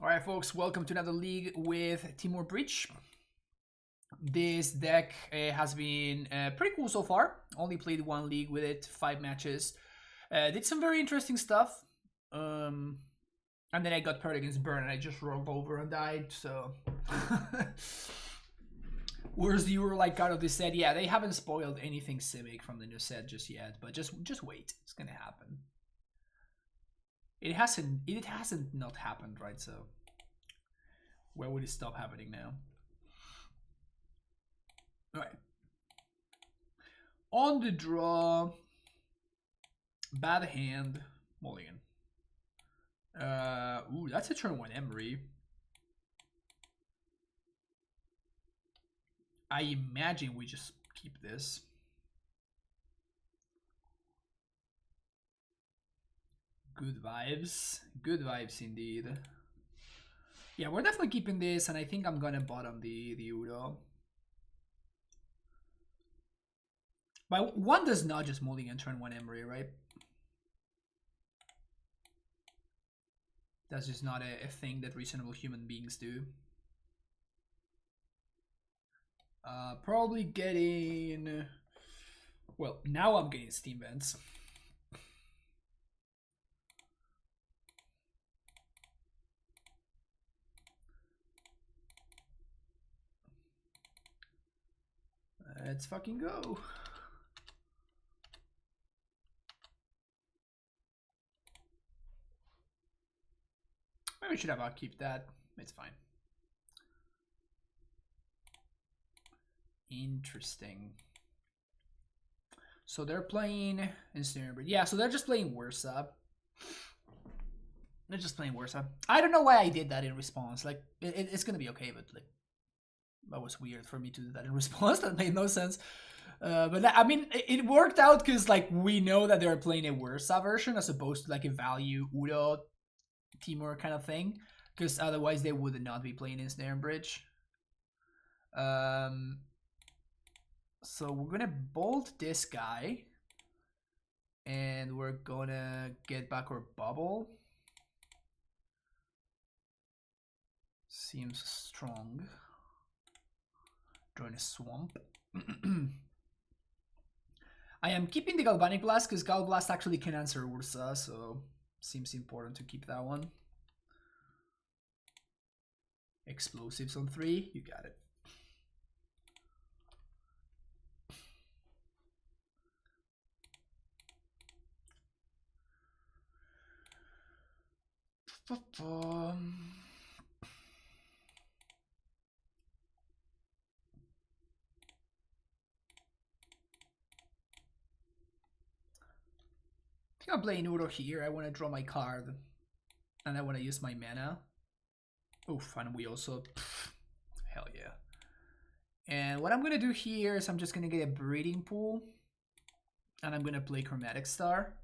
Alright folks, welcome to another league with Temur Breach. This deck has been pretty cool so far. Only played one league with it, 5 matches. Did some very interesting stuff. And then I got paired against Burn and I just rolled over and died, so... Where's the UR like out of this set? Yeah, they haven't spoiled anything Simic from the new set just yet, but just wait. It's gonna happen. It hasn't not happened, right? So where would it stop happening now? All right. On the draw, bad hand, mulligan. Ooh, that's a turn 1 Emery. I imagine we just keep this. Good vibes indeed. Yeah, we're definitely keeping this, and I think I'm gonna bottom the Udo. But one does not just mulligan turn 1 Emery, right? That's just not a thing that reasonable human beings do. Probably getting... Well, now I'm getting Steam Vents. Let's fucking go. Maybe we should have keep that. It's fine. Interesting. So they're playing Ensnare Breach. Yeah, so they're just playing Whirza. They're just playing Whirza. I don't know why I did that in response. Like, it's gonna be okay, but like, that was weird for me to do that in response. That made no sense. But I mean, it worked out because like we know that they're playing a Whirza version as opposed to like a value Udo Temur kind of thing. Because otherwise they would not be playing Ensnare Bridge. So we're gonna bolt this guy, and we're gonna get back our bubble. Seems strong. Join a swamp. I am keeping the Galvanic Blast because Gal Blast actually can answer Whirza, so seems important to keep that one. Explosives on 3, you got it. I think I'm playing Udo here. I want to draw my card, and I want to use my mana. Oof, and we also... hell yeah. And what I'm going to do here is I'm just going to get a Breeding Pool, and I'm going to play Chromatic Star.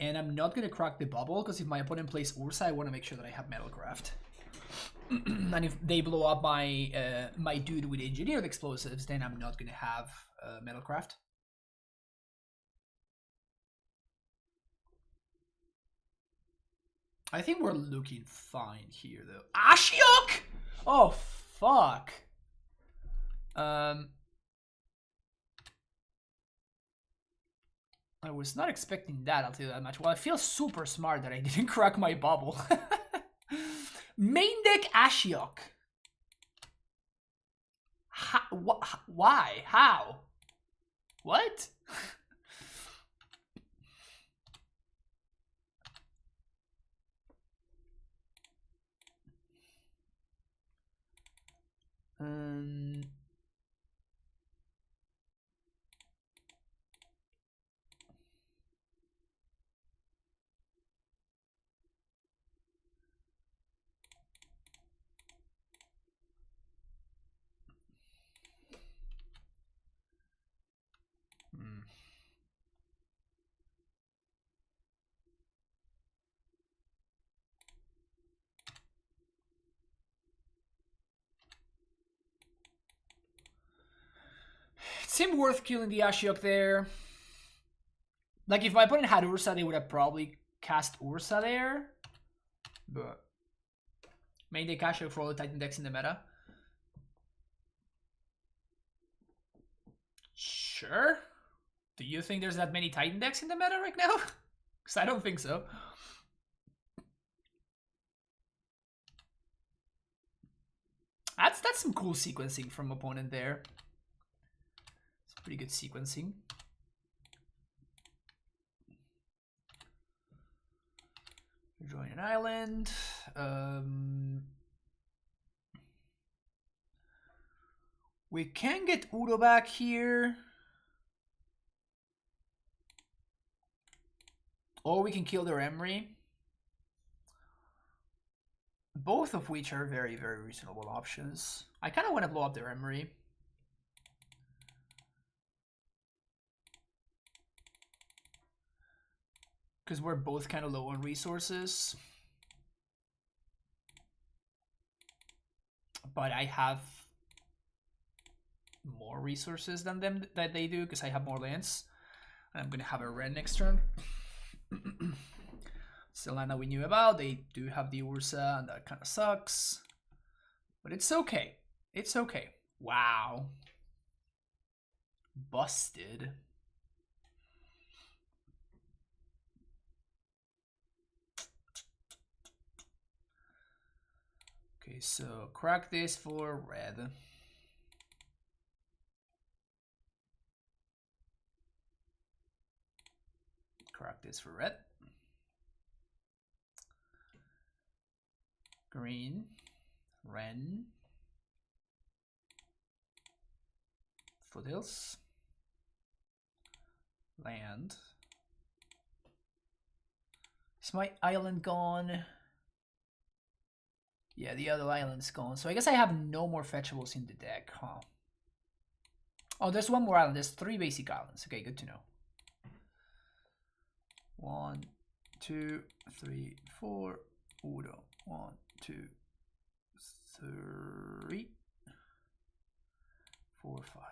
And I'm not going to crack the bubble, because if my opponent plays Whirza, I want to make sure that I have Metalcraft. And if they blow up my my dude with Engineered Explosives, then I'm not going to have Metalcraft. I think we're looking fine here, though. Ashiok! Oh, fuck. I was not expecting that, I'll tell you that much. Well, I feel super smart that I didn't crack my bubble. Main deck Ashiok. Why? How? What? It seemed worth killing the Ashiok there. Like, if my opponent had Whirza, they would have probably cast Whirza there. But Main deck cache for all the Titan decks in the meta. Sure. Do you think there's that many Titan decks in the meta right now? Because I don't think so. That's some cool sequencing from opponent there. It's pretty good sequencing. Join an island. We can get Udo back here. Or we can kill their Emery. Both of which are very, very reasonable options. I kind of want to blow up their Emery. Because we're both kind of low on resources. But I have more resources than them that they do because I have more lands. And I'm going to have a red next turn. It's the land that we knew about. They do have the Whirza, and that kind of sucks. But it's okay. It's okay. Wow. Busted. Okay, so crack this for red. Crack this for red. Green. Ren. Foothills. Land. Is my island gone? Yeah, the other island's gone. So I guess I have no more fetchables in the deck, huh? Oh, there's one more island. There's 3 basic islands. Okay, good to know. 1, 2, 3, 4. Udo. 1, 2, 3, 4, 5.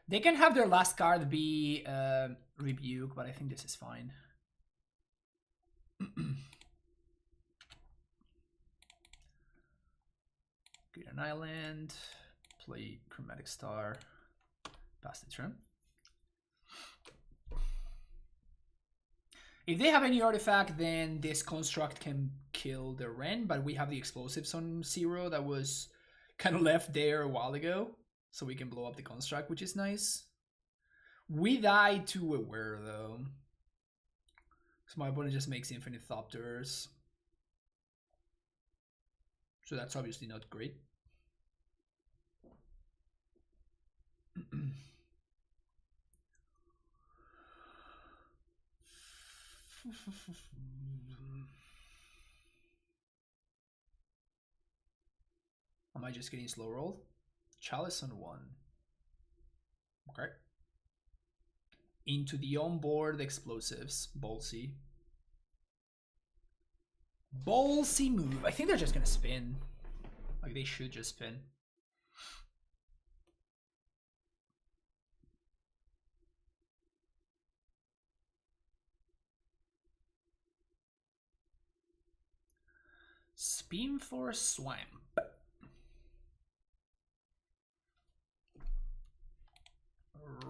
They can have their last card be Rebuke, but I think this is fine. Get an island, play Chromatic Star, pass the turn. If they have any artifact, then this construct can kill the Ren, but we have the explosives on 0 that was kind of left there a while ago, so we can blow up the construct, which is nice. We died to a Whirza though, so my opponent just makes infinite Thopters. So that's obviously not great. Am I just getting slow rolled? Chalice on 1. Okay. Into the onboard explosives. Ballsy. Ballsy move. I think they're just gonna spin. Like they should just spin. Spin for Swamp.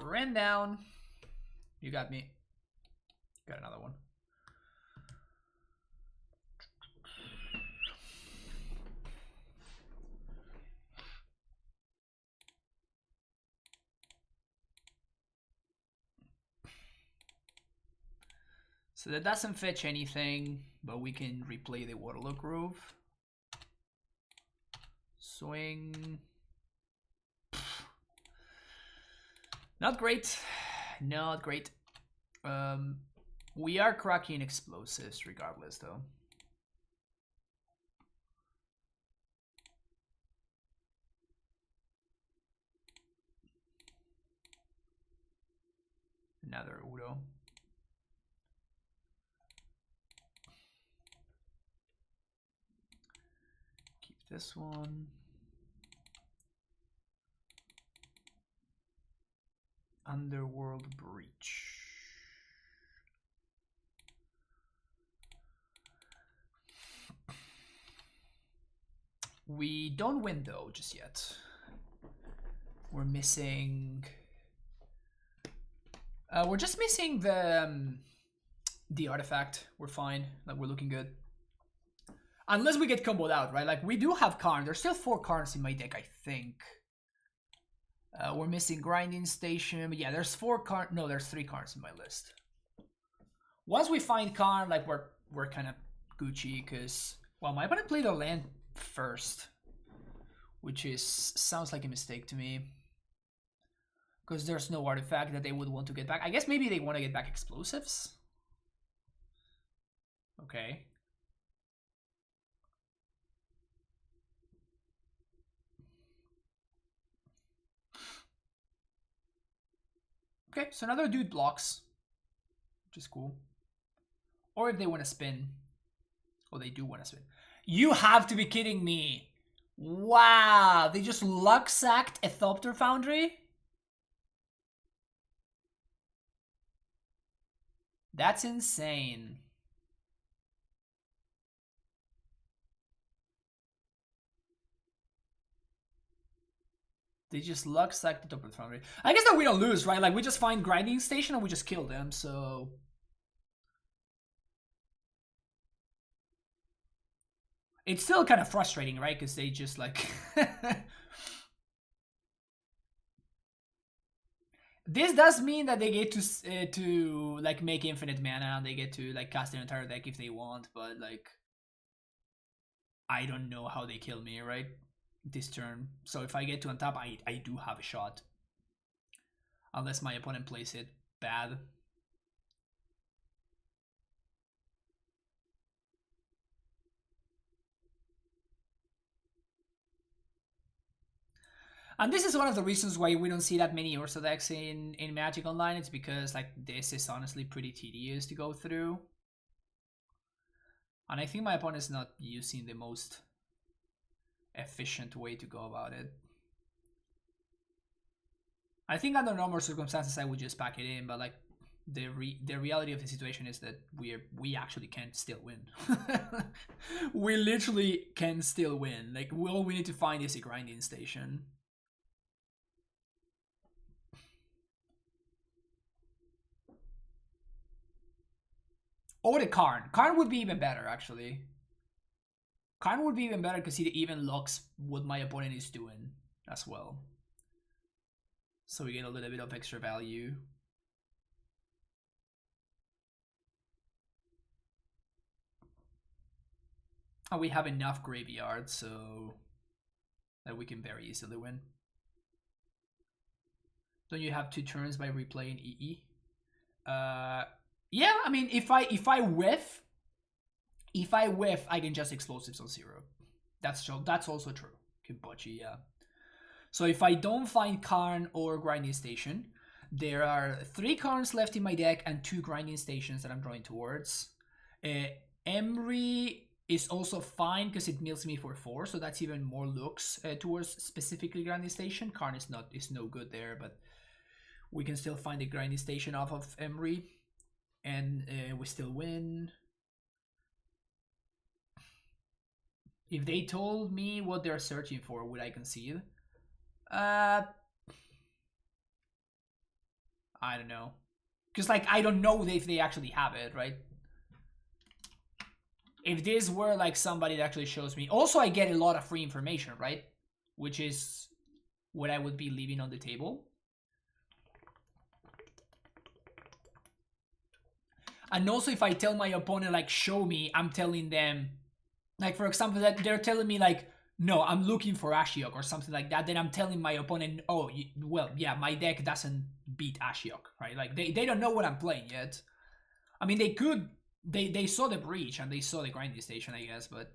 Ran down. You got me. Got another one. So that doesn't fetch anything, but we can replay the Waterloo Grove. Swing. Not great. Not great. We are cracking explosives regardless though. Another Udo. Keep this one. Underworld Breach. We don't win though just yet. We're missing. We're just missing the artifact. We're fine. Like we're looking good. Unless we get comboed out, right? Like we do have Karn. There's still 4 Karns in my deck, I think. We're missing Grinding Station. But yeah, there's 4 Karn. No, there's 3 Karns in my list. Once we find Karn, like we're kind of Gucci because well, my opponent played a land first, which sounds like a mistake to me. Because there's no artifact that they would want to get back. I guess maybe they want to get back explosives. Okay. Okay, so another dude blocks, which is cool. Or if they want to spin. Oh, they do want to spin. You have to be kidding me. Wow, they just luck sacked a Thopter Foundry? That's insane. They just luck sacked the Thopter Foundry. I guess that we don't lose, right? Like we just find Grinding Station and we just kill them, so... It's still kind of frustrating, right? Because they just like... This does mean that they get to like make infinite mana and they get to like cast their entire deck if they want, but like I don't know how they kill me, right? This turn. So if I get to untap, I do have a shot. Unless my opponent plays it bad. And this is one of the reasons why we don't see that many Ursa decks in Magic Online. It's because like this is honestly pretty tedious to go through. And I think my opponent is not using the most efficient way to go about it. I think under normal circumstances I would just pack it in, but like the reality of the situation is that we actually can still win. We literally can still win. Like all we need to find is a Grinding Station. Or the Karn. Karn would be even better, actually. Karn would be even better because he even locks what my opponent is doing as well. So we get a little bit of extra value. And we have enough graveyard so that we can very easily win. Don't you have 2 turns by replaying EE? Yeah, I mean if I whiff, I can just explosives on 0. That's also true. Kimbochi, yeah. So if I don't find Karn or Grinding Station, there are 3 Karns left in my deck and 2 Grinding Stations that I'm drawing towards. Emry is also fine because it mills me for 4, so that's even more looks towards specifically Grinding Station. Karn is no good there, but we can still find the Grinding Station off of Emry, and we still win. If they told me what they're searching for, would I concede? I don't know. Because, like, I don't know if they actually have it, right? If this were, like, somebody that actually shows me... Also, I get a lot of free information, right? Which is what I would be leaving on the table. And also, if I tell my opponent, like, show me, I'm telling them... Like, for example, that they're telling me, like, no, I'm looking for Ashiok or something like that. Then I'm telling my opponent, oh, well, yeah, my deck doesn't beat Ashiok, right? Like, they don't know what I'm playing yet. I mean, they could... They saw the Breach and they saw the Grinding Station, I guess, but...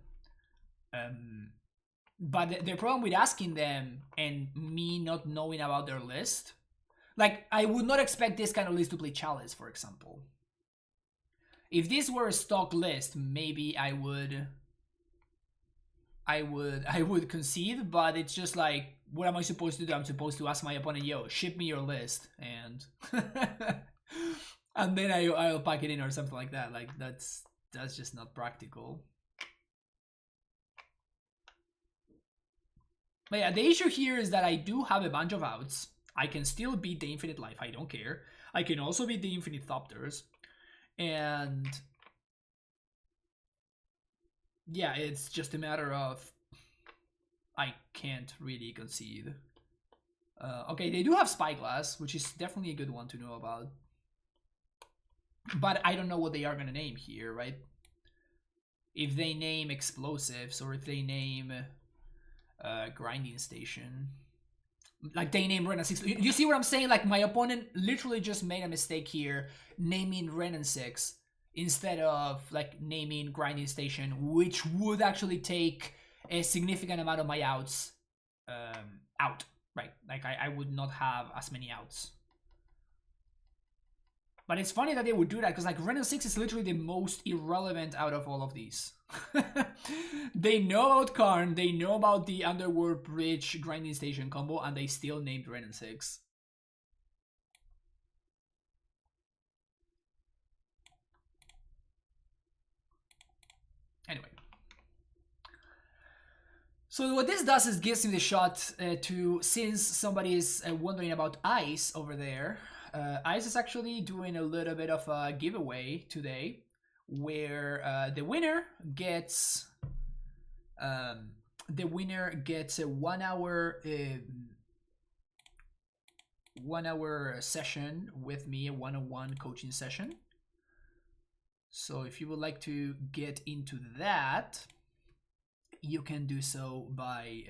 But the problem with asking them and me not knowing about their list... Like, I would not expect this kind of list to play Chalice, for example. If this were a stock list, maybe I would concede, but it's just like, what am I supposed to do? I'm supposed to ask my opponent, yo, ship me your list, and and then I'll pack it in or something like that. Like that's just not practical. But yeah, the issue here is that I do have a bunch of outs. I can still beat the Infinite Life, I don't care. I can also beat the Infinite Thopters. And yeah, it's just a matter of I can't really concede. Okay, they do have Spyglass, which is definitely a good one to know about. But I don't know what they are going to name here, right? If they name Explosives or if they name Grinding Station. Like they name Renan 6. You see what I'm saying? Like my opponent literally just made a mistake here naming Renan 6 instead of like naming Grinding Station, which would actually take a significant amount of my outs out. Right, like I would not have as many outs. But it's funny that they would do that because like Renan 6 is literally the most irrelevant out of all of these. They know about Karn, they know about the Underworld Bridge Grinding Station combo, and they still named Renan 6. Anyway. So what this does is gives me the shot to, since somebody is wondering about Ice over there, Ice is actually doing a little bit of a giveaway today, where the winner gets a 1 hour session with me, a one-on-one coaching session. So if you would like to get into that, you can do so by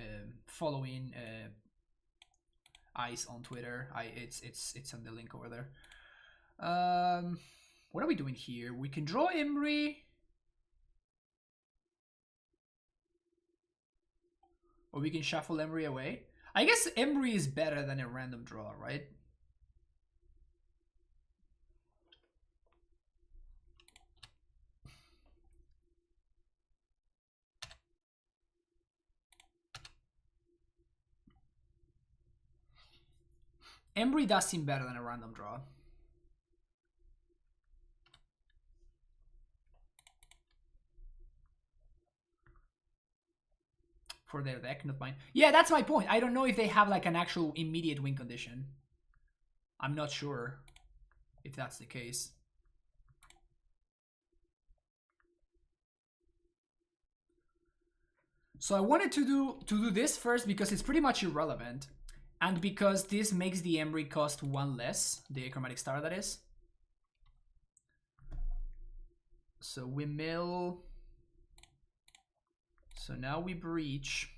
following Ice on Twitter. It's on the link over there. What are we doing here? We can draw Emry, or we can shuffle Emry away. I guess Emry is better than a random draw, right? Emry does seem better than a random draw. For their deck, not mine. Yeah, that's my point. I don't know if they have like an actual immediate win condition. I'm not sure if that's the case. So I wanted to do this first because it's pretty much irrelevant. And because this makes the Emry cost 1 less, the Chromatic Star that is. So we mill. So now we breach.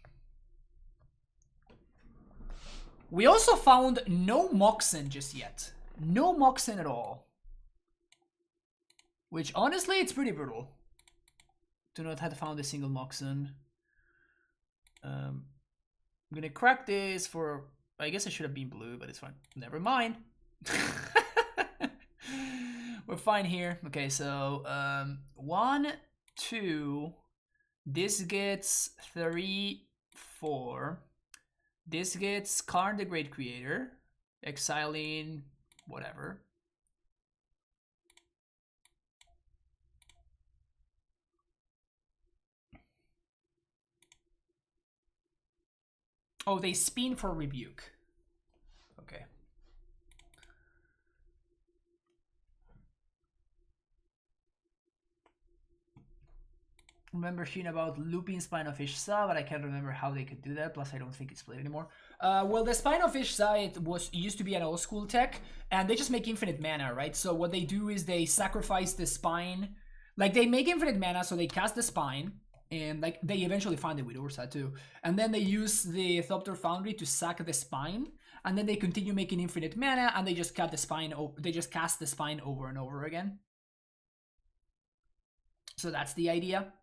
We also found no Moxen just yet. No Moxen at all. Which honestly, it's pretty brutal. Do not have found a single Moxen. I'm gonna crack this for... I guess I should have been blue, but it's fine. Never mind. We're fine here. Okay, so 1, 2. This gets 3, 4. This gets Karn the Great Creator, exiling whatever. Oh, they spin for Rebuke. Okay. Remember hearing about looping Spinofish Saw, but I can't remember how they could do that. Plus, I don't think it's played anymore. Well, the Spinofish Saw, it used to be an old school tech, and they just make infinite mana, right? So what they do is they sacrifice the spine. Like, they make infinite mana, so they cast the spine, and like they eventually find it with Ursa too. And then they use the Thopter Foundry to sack the spine, and then they continue making infinite mana, and they just cut the spine. They just cast the spine over and over again. So that's the idea.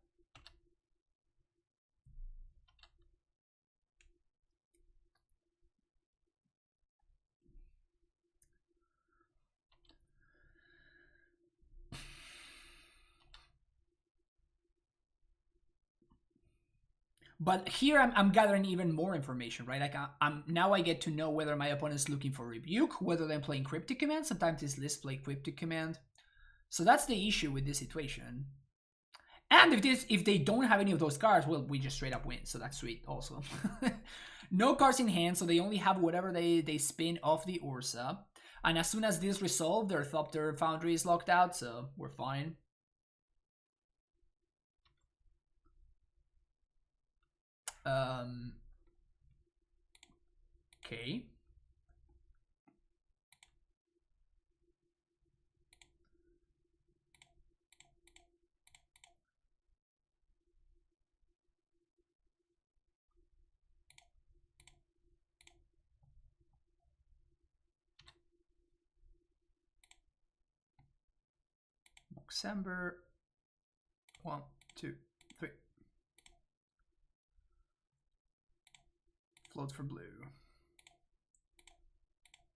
But here I'm gathering even more information, right? Like now I get to know whether my opponent's looking for Rebuke, whether they're playing Cryptic Command. Sometimes this list play Cryptic Command. So that's the issue with this situation. And if they don't have any of those cards, well, we just straight up win. So that's sweet also. No cards in hand, so they only have whatever they spin off the Ursa. And as soon as this resolved, their Thopter Foundry is locked out, so we're fine. Okay. December. 1, 2, 3. Float for blue.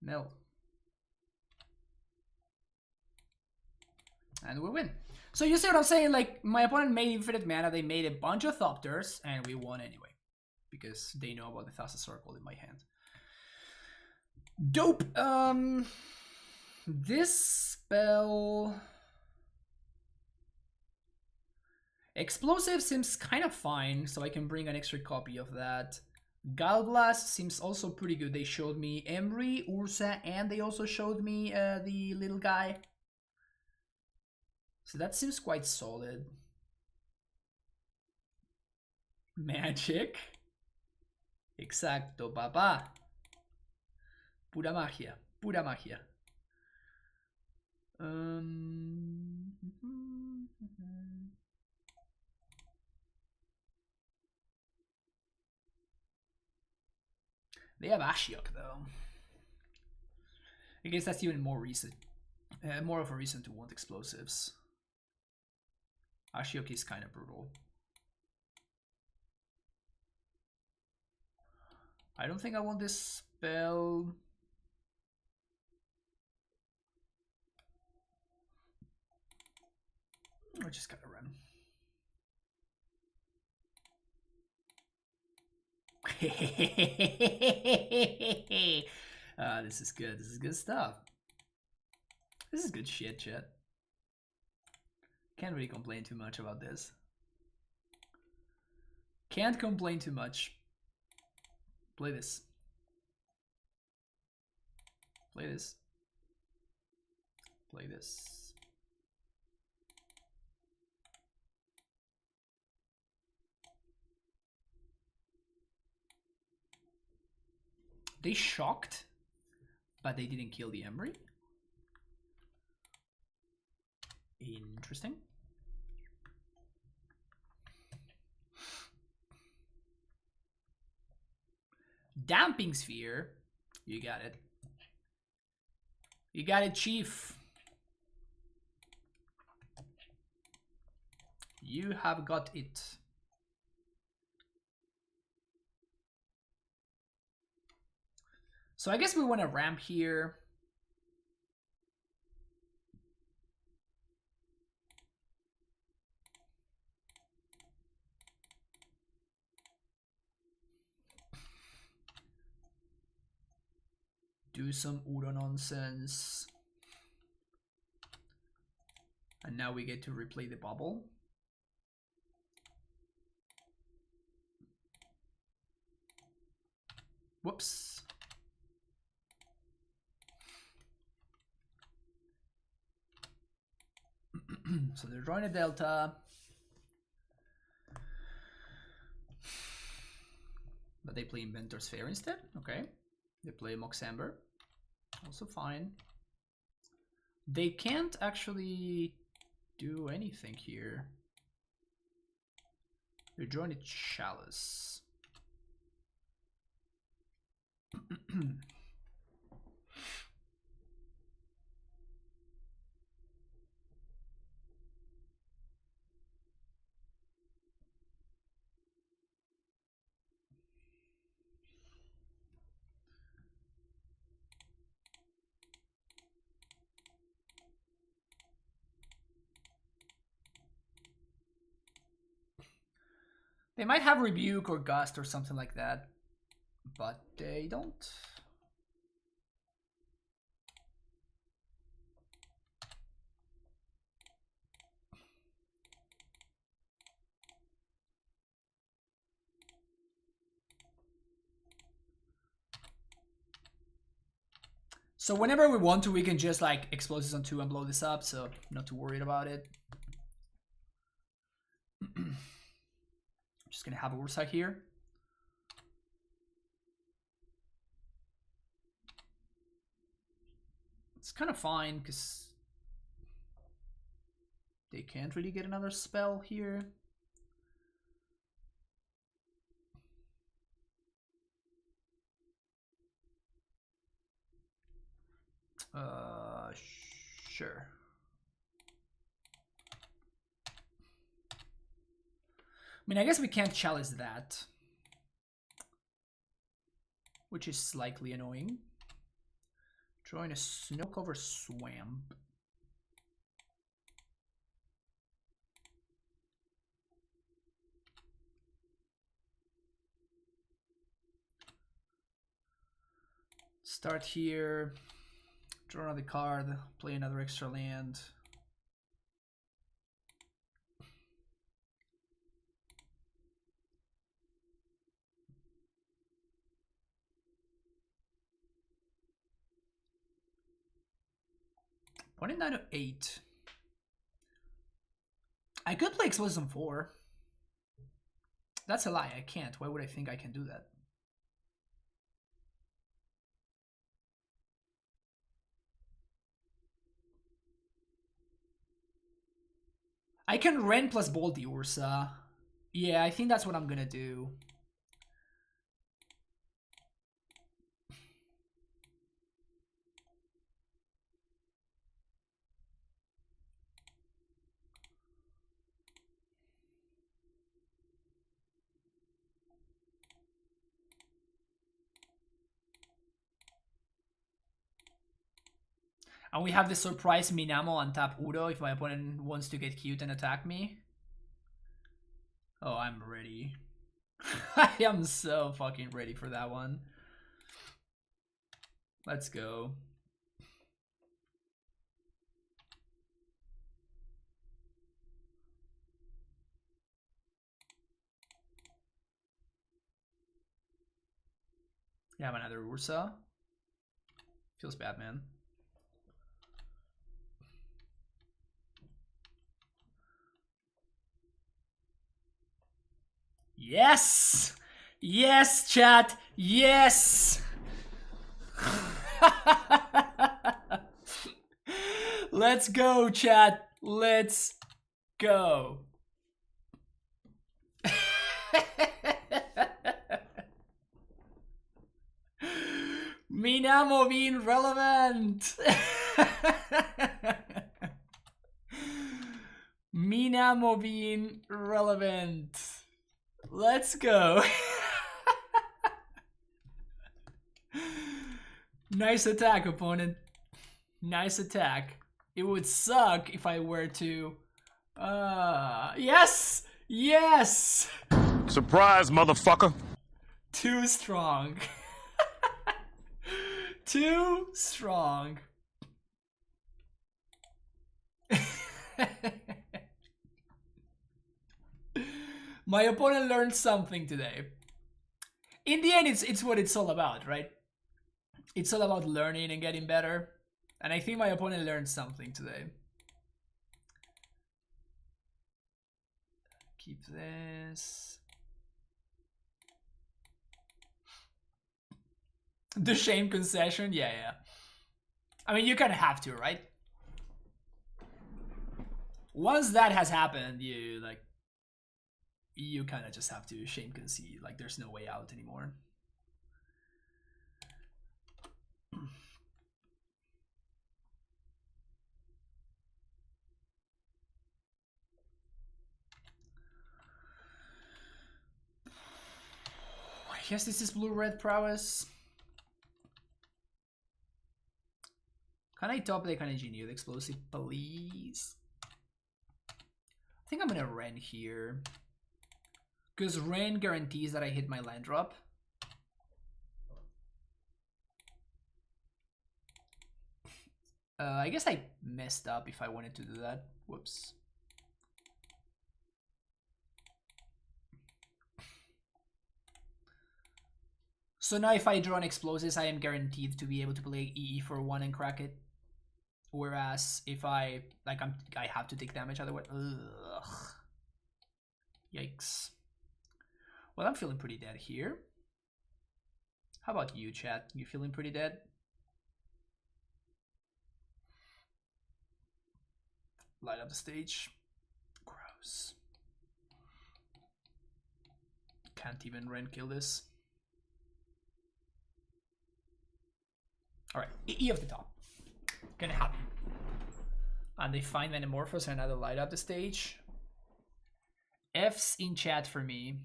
Mill. And we win. So you see what I'm saying? Like, my opponent made infinite mana, they made a bunch of Thopters, and we won anyway. Because they know about the Thassa Circle in my hand. Dope! This spell... Explosive seems kind of fine, so I can bring an extra copy of that. Galblast seems also pretty good. They showed me Emry, Ursa, and they also showed me the little guy. So that seems quite solid. Magic. Exacto, papá. Pura magia, pura magia. They have Ashiok though. I guess that's even more reason, more of a reason to want explosives. Ashiok is kind of brutal. I don't think I want this spell. I just gotta run. This is good. This is good stuff. This is good shit, chat. Can't really complain too much about this. Can't complain too much. Play this. Play this. Play this. They shocked, but they didn't kill the Emry. Interesting. Damping Sphere. You got it. You got it, Chief. You have got it. So I guess we want to ramp here. Do some Uro nonsense. And now we get to replay the bubble. Whoops. So they're drawing a Delta. But they play Inventor's Fair instead? Okay. They play Moxamber. Also fine. They can't actually do anything here. They're drawing a Chalice. They might have Rebuke or Gust or something like that, but they don't. So whenever we want to, we can just like explosives on 2 and blow this up, so not too worried about it. I'm just gonna have a Whirza here. It's kind of fine because they can't really get another spell here. Sure. I mean, I guess we can't chalice that, which is slightly annoying. Drawing a snow cover swamp. Start here. Draw another card. Play another extra land. Pointing down to 8. I could play explosives on 4. That's a lie. I can't. Why would I think I can do that? I can Ren plus Bolt the Whirza. Yeah, I think that's what I'm gonna do. And we have the surprise Minamo on tap Udo if my opponent wants to get cute and attack me. Oh, I'm ready. I am so fucking ready for that one. Let's go. You have another Whirza. Feels bad, man. Yes! Yes, chat! Yes! Let's go, chat! Let's go! Minamo being relevant! Minamo being relevant. Let's go. Nice attack, opponent. Nice attack. It would suck if I were to... yes! Yes! Surprise, motherfucker! Too strong. Too strong. My opponent learned something today. In the end, it's what it's all about, right? It's all about learning and getting better. And I think my opponent learned something today. Keep this. The shame concession? Yeah. I mean, you kind of have to, right? Once that has happened, you kind of just have to shame concede. Like, there's no way out anymore. I guess this is blue-red prowess. Can I top deck an engineered explosive, please? I think I'm gonna Ren here. Because Ren guarantees that I hit my land drop. I guess I messed up if I wanted to do that. Whoops. So now if I draw an explosives, I am guaranteed to be able to play EE for 1 and crack it. Whereas if I have to take damage otherwise. Ugh. Yikes. Well, I'm feeling pretty dead here. How about you, chat? You feeling pretty dead? Light up the stage. Gross. Can't even Ren kill this. Alright, E of the top. Gonna happen. And they find Metamorphose and another light up the stage. F's in chat for me.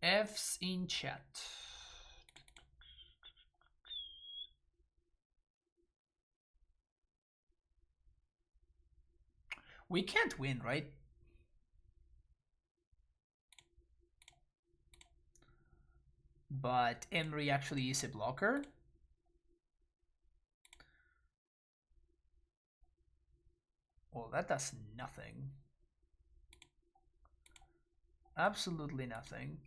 F's in chat. We can't win, right? But Emery actually is a blocker. Well, that does nothing. Absolutely nothing.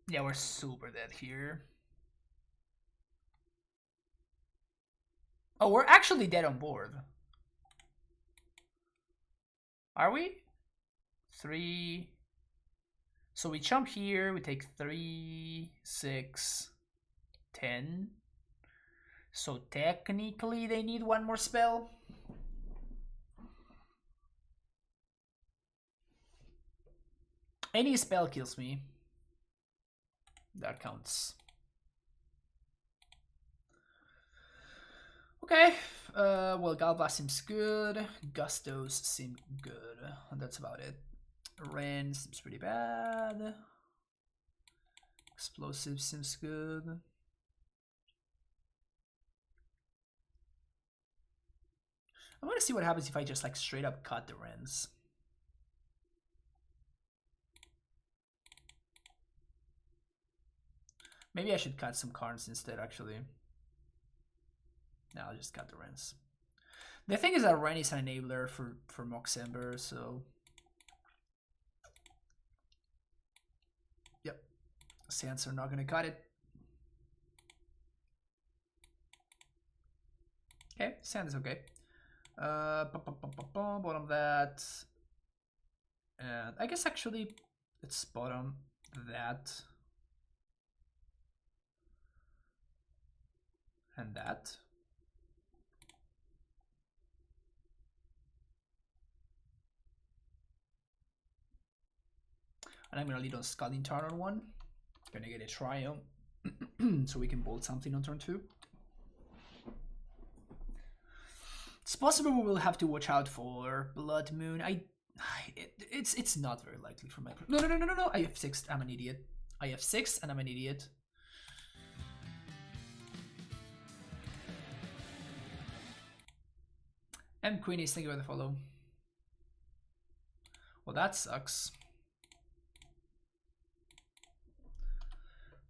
Yeah, we're super dead here. Oh, we're actually dead on board. Are we? 3. So we jump here, we take 3, 6, 10. So technically they need 1 more spell. Any spell kills me. That counts. Okay, well, Galvas seems good. Gustos seem good. And that's about it. Ren seems pretty bad. Explosive seems good. I want to see what happens if I just like straight up cut the Rens. Maybe I should cut some cards instead, actually. No, I'll just cut the Rens. The thing is that Ren is an enabler for Moxember, so... Yep. Sands are not going to cut it. Okay, Sand is okay. Bottom that. And I guess actually let's bottom that. And that. And I'm gonna lead on Sculling turn on 1. Gonna get a Triumph so we can bolt something on turn 2. It's possible we will have to watch out for Blood Moon. It's not very likely for my... No. I have 6. I'm an idiot. I have 6 and I'm an idiot. M Queenies, thank you for the follow. Well, that sucks.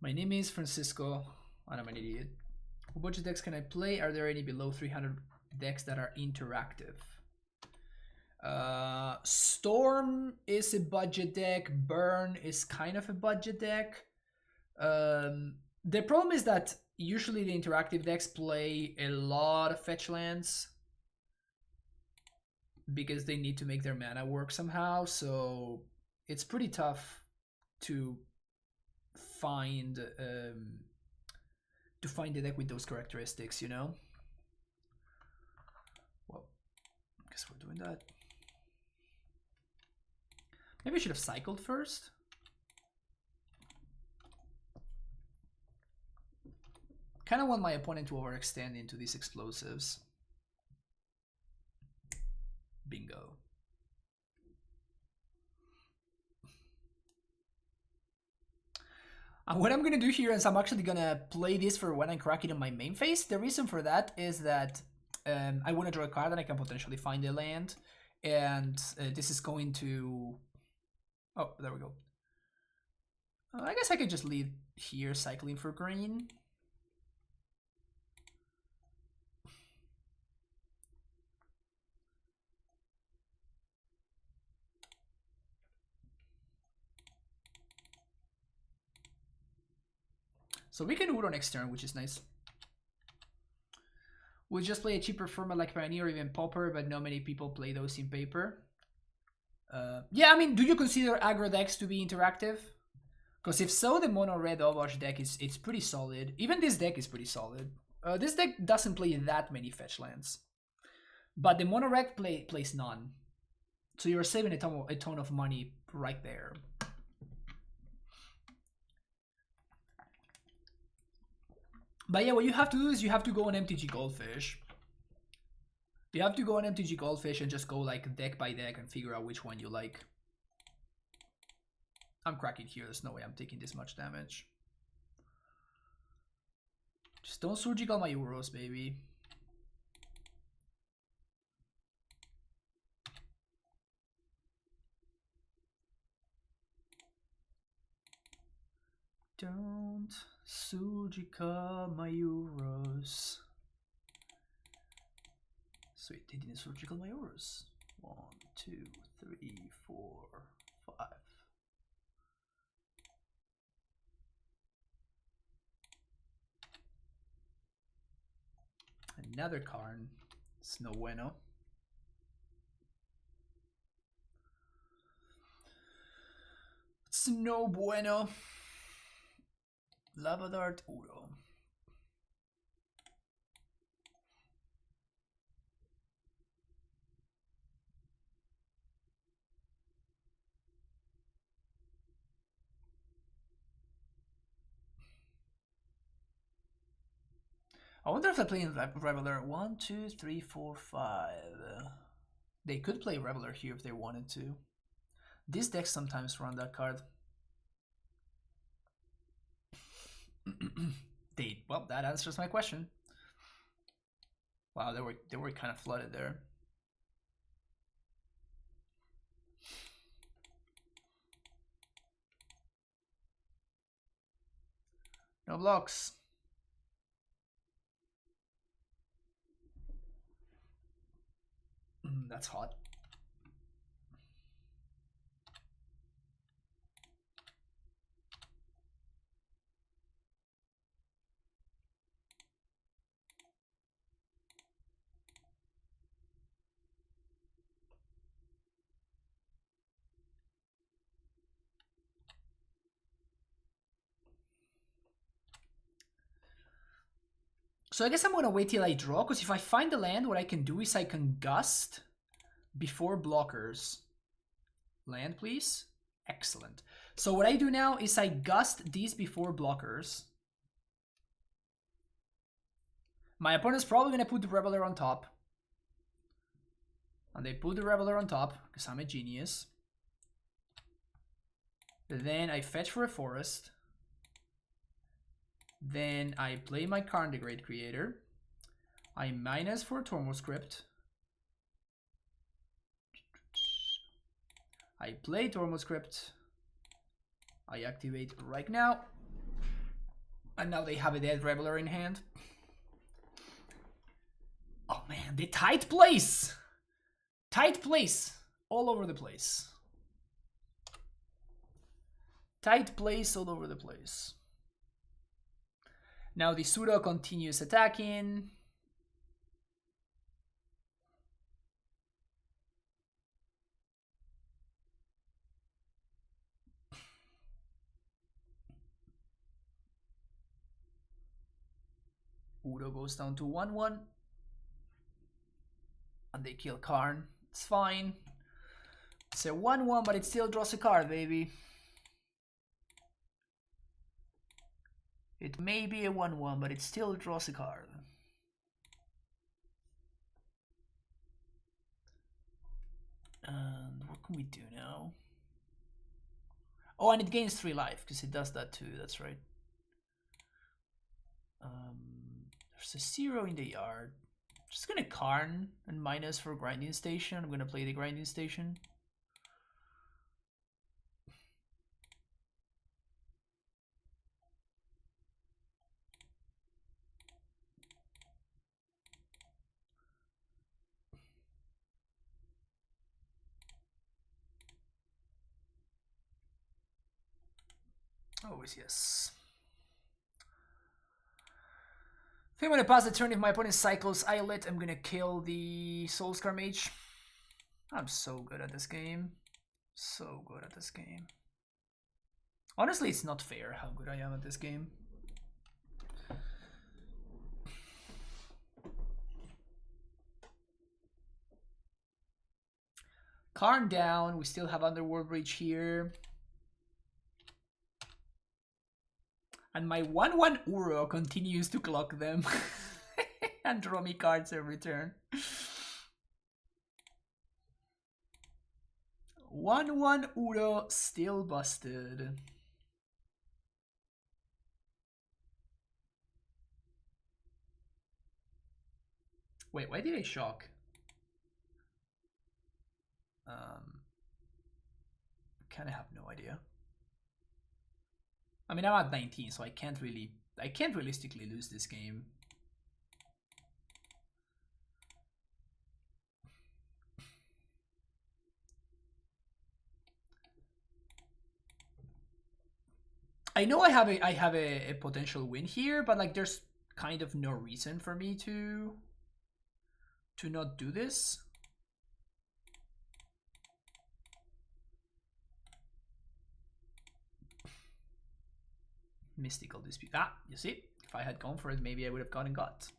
My name is Francisco, and I'm an idiot. What budget decks can I play? Are there any below 300 decks that are interactive? Storm is a budget deck. Burn is kind of a budget deck. The problem is that usually the interactive decks play a lot of fetch lands because they need to make their mana work somehow, so it's pretty tough to find a deck with those characteristics, you know? Well, I guess we're doing that. Maybe I should have cycled first. Kind of want my opponent to overextend into these explosives. Bingo. And what I'm gonna do here is I'm actually gonna play this for when I crack it in my main phase. The reason for that is that I want to draw a card and I can potentially find a land, and this is going to... Oh, there we go. I guess I could just leave here cycling for green. So we can Uro next turn, which is nice. We'll just play a cheaper format like Pioneer or even Pauper, but not many people play those in paper. Yeah, I mean, do you consider aggro decks to be interactive? Because if so, the mono red Overwatch deck is pretty solid. Even this deck is pretty solid. This deck doesn't play that many fetch lands, but the mono red plays none. So you're saving a ton of money right there. But yeah, what you have to do is you have to go on MTG Goldfish. You have to go on MTG Goldfish and just go like deck by deck and figure out which one you like. I'm cracking here. There's no way I'm taking this much damage. Just don't surgical my Euros, baby. Don't surgical my Euros. Sweet, they didn't surgical my Euros. 1, 2, 3, 4, 5. Another Karn. It's no bueno. It's no bueno. Lava Dart Uro. I wonder if they're playing Reveler. 1, 2, 3, 4, 5. They could play Reveler here if they wanted to. These decks sometimes run that card. Well, that answers my question. Wow, they were kind of flooded there. No blocks. That's hot. So I guess I'm gonna wait till I draw, because if I find the land, what I can do is I can gust before blockers. Land, please. Excellent. So what I do now is I gust these before blockers. My opponent's probably gonna put the Reveler on top. And they put the Reveler on top, because I'm a genius. Then I fetch for a forest. Then I play my Karn the Great Creator. I minus for Tormoscript. I play Tormoscript. I activate right now. And now they have a dead Reveler in hand. Oh man, the tight place! Tight place! All over the place. Tight place all over the place. Now the pseudo continues attacking. Udo goes down to 1-1. And they kill Karn. It's fine. It's a 1-1, but it still draws a card, baby. It may be a 1-1, but it still draws a card. And what can we do now? Oh, and it gains 3 life, because it does that too, that's right. There's a 0 in the yard. Just gonna Karn and minus for Grinding Station. I'm gonna play the Grinding Station. Always yes. I think I'm gonna pass the turn if my opponent cycles Eyelet. I'm gonna kill the Soulscar Mage. I'm so good at this game. So good at this game. Honestly, it's not fair how good I am at this game. Karn down. We still have Underworld Breach here. And my 1/1 Uro continues to clock them. And draw me cards every turn. 1/1 Uro still busted. Wait, why did I shock? Kind of have no idea. I mean, I'm at 19, so I can't realistically lose this game. I know I have a potential win here, but like there's kind of no reason for me to not do this. Mystical Dispute. Ah, you see? If I had gone for it, maybe I would have gone and got.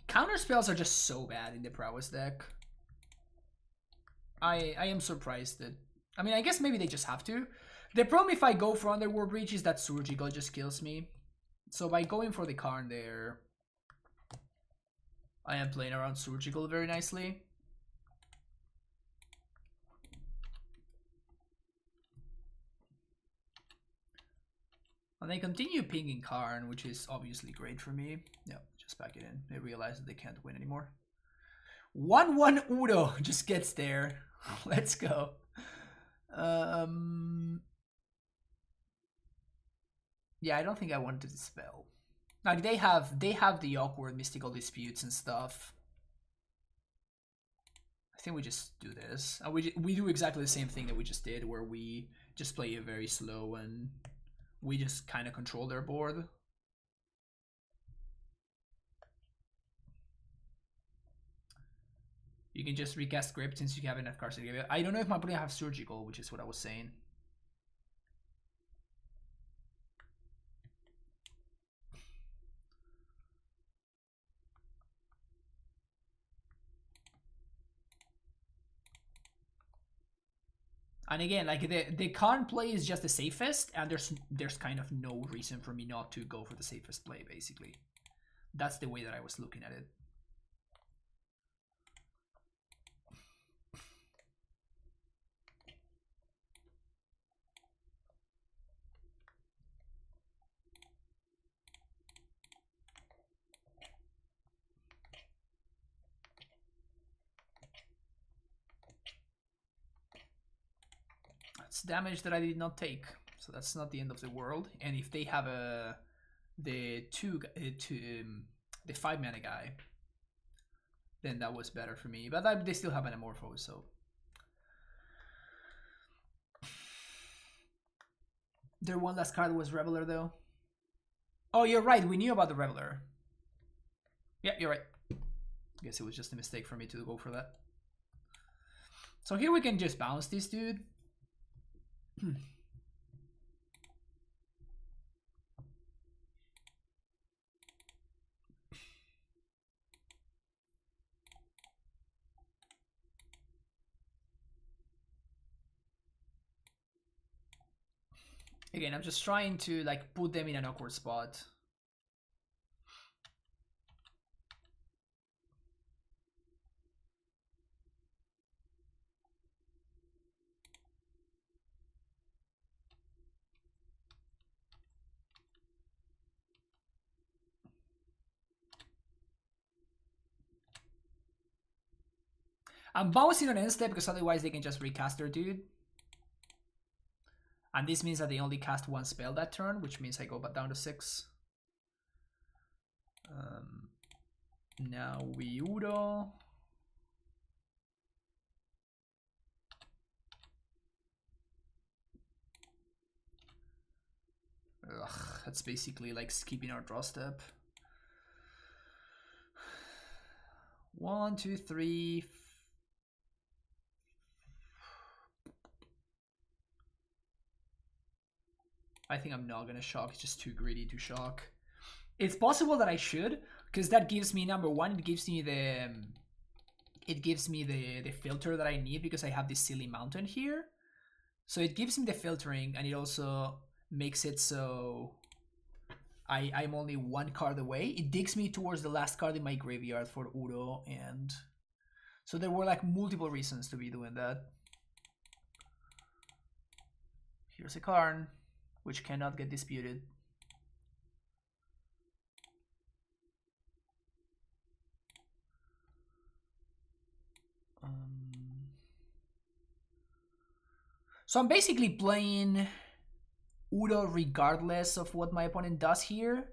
Counter spells are just so bad in the Prowess deck. I am surprised that... I mean, I guess maybe they just have to. The problem if I go for Underworld Breach is that Surgical just kills me. So by going for the Karn there, I am playing around Surgical very nicely. And they continue pinging Karn, which is obviously great for me. Yeah, just back it in. They realize that they can't win anymore. 1/1 Udo just gets there. Let's go. Yeah, I don't think I wanted to dispel. Like they have the awkward mystical disputes and stuff. I think we just do this. And we do exactly the same thing that we just did, where we just play it very slow and we just kind of control their board. You can just recast Grip since you have enough cards to give it. I don't know if my opponent have Surgical, which is what I was saying. And again, like the Karn play is just the safest, and there's kind of no reason for me not to go for the safest play, basically. That's the way that I was looking at it. That's damage that I did not take, so that's not the end of the world. And if they have the 5 mana guy, then that was better for me. But they still have an Amorpho, so their one last card was Reveler, though. Oh, you're right. We knew about the Reveler. Yeah, you're right. I guess it was just a mistake for me to go for that. So here we can just bounce this dude. Again, I'm just trying to like put them in an awkward spot. I'm bouncing on end step because otherwise they can just recast their dude. And this means that they only cast one spell that turn, which means I go back down to 6. Now we Udo. That's basically like skipping our draw step. 1, 2, 3. I think I'm not gonna shock. It's just too greedy to shock. It's possible that I should, because that gives me, number one, it gives me the filter that I need because I have this silly mountain here. So it gives me the filtering, and it also makes it so I'm only one card away. It digs me towards the last card in my graveyard for Uro, and so there were like multiple reasons to be doing that. Here's a Karn, which cannot get disputed. So I'm basically playing Uro regardless of what my opponent does here.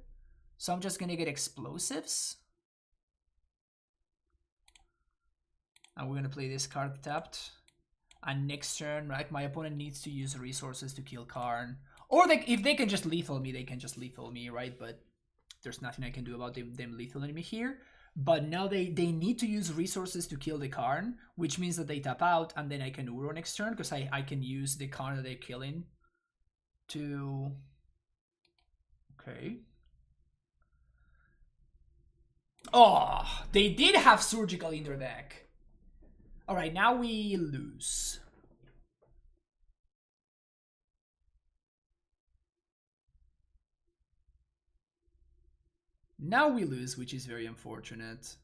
So I'm just gonna get explosives. And we're gonna play this card tapped. And next turn, like, my opponent needs to use resources to kill Karn. Or if they can just lethal me, they can just lethal me, right? But there's nothing I can do about them lethaling me here. But now they need to use resources to kill the Karn, which means that they tap out, and then I can Uro next turn, because I can use the Karn that they're killing to... Okay. Oh, they did have Surgical in their deck. Alright, now we lose. Now we lose, which is very unfortunate.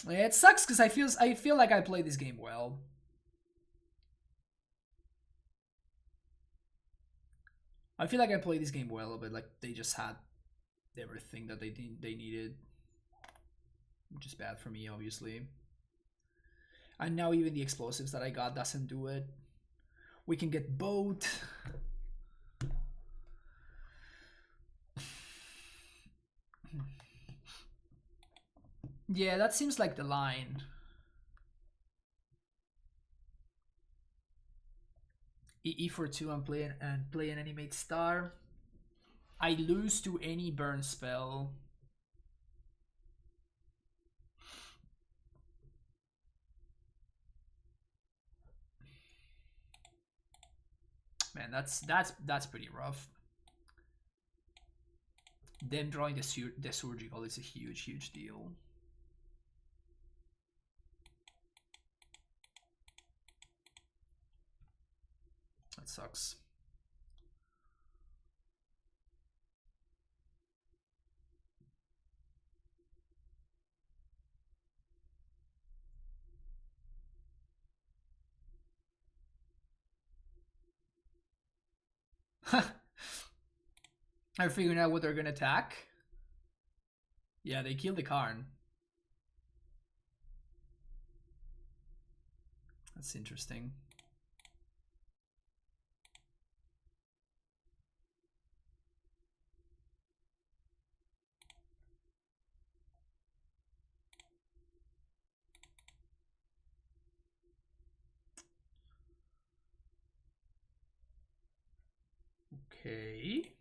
It sucks because I feel like I played this game well. I feel like I played this game well, but like they just had everything that they needed, which is bad for me, obviously. And now even the explosives that I got doesn't do it. We can get both. Yeah, that seems like the line. E for 2 and play an animate star. I lose to any burn spell. Man, that's pretty rough. Them drawing the surgical is a huge deal. That sucks. I'm figuring out what they're gonna attack. Yeah, they killed the Karn. That's interesting. Okay.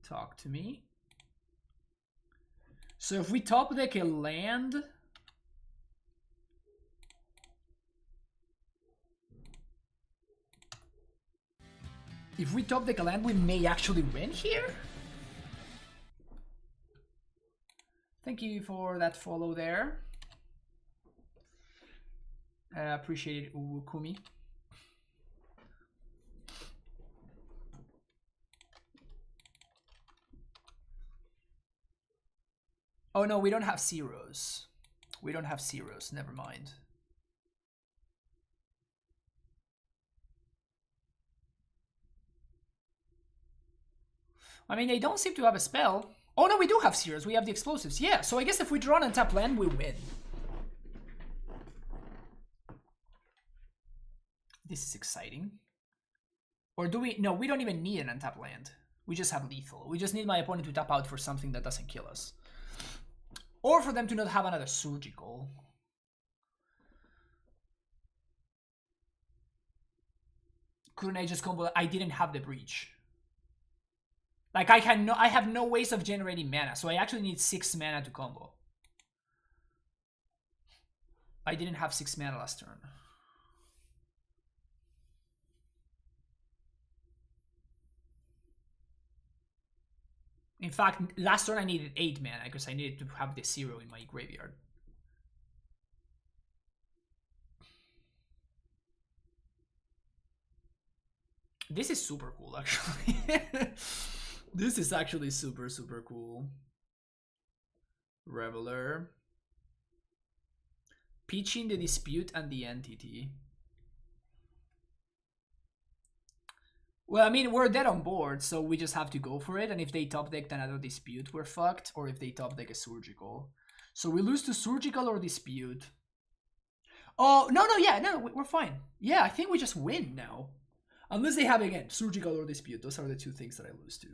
Talk to me. So if we top deck a land, we may actually win here. Thank you for that follow there. Appreciate it, Uwukumi. Oh no, we don't have zeros. We don't have zeros, never mind. I mean, they don't seem to have a spell. Oh no, we do have zeros. We have the explosives. Yeah, so I guess if we draw an untap land, we win. This is exciting. Or do we? No, we don't even need an untap land. We just have lethal. We just need my opponent to tap out for something that doesn't kill us. Or for them to not have another surgical. Couldn't I just combo? I didn't have the breach. Like I have no ways of generating mana, so I actually need 6 mana to combo. I didn't have 6 mana last turn. In fact, last turn I needed 8 mana because I needed to have the 0 in my graveyard. This is super cool, actually. This is actually super, super cool. Reveler. Pitching the Dispute and the Entity. Well, I mean, we're dead on board, so we just have to go for it. And if they top deck another Dispute, we're fucked. Or if they top deck a Surgical. So we lose to Surgical or Dispute. Oh, no, yeah, no, we're fine. Yeah, I think we just win now. Unless they have, again, Surgical or Dispute. Those are the 2 things that I lose to.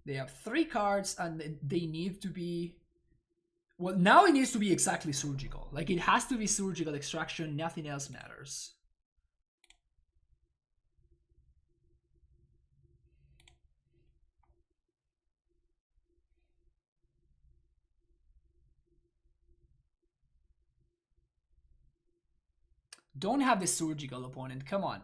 They have 3 cards and they need to be... Well, now it needs to be exactly Surgical. Like, it has to be Surgical Extraction. Nothing else matters. Don't have the Surgical opponent. Come on.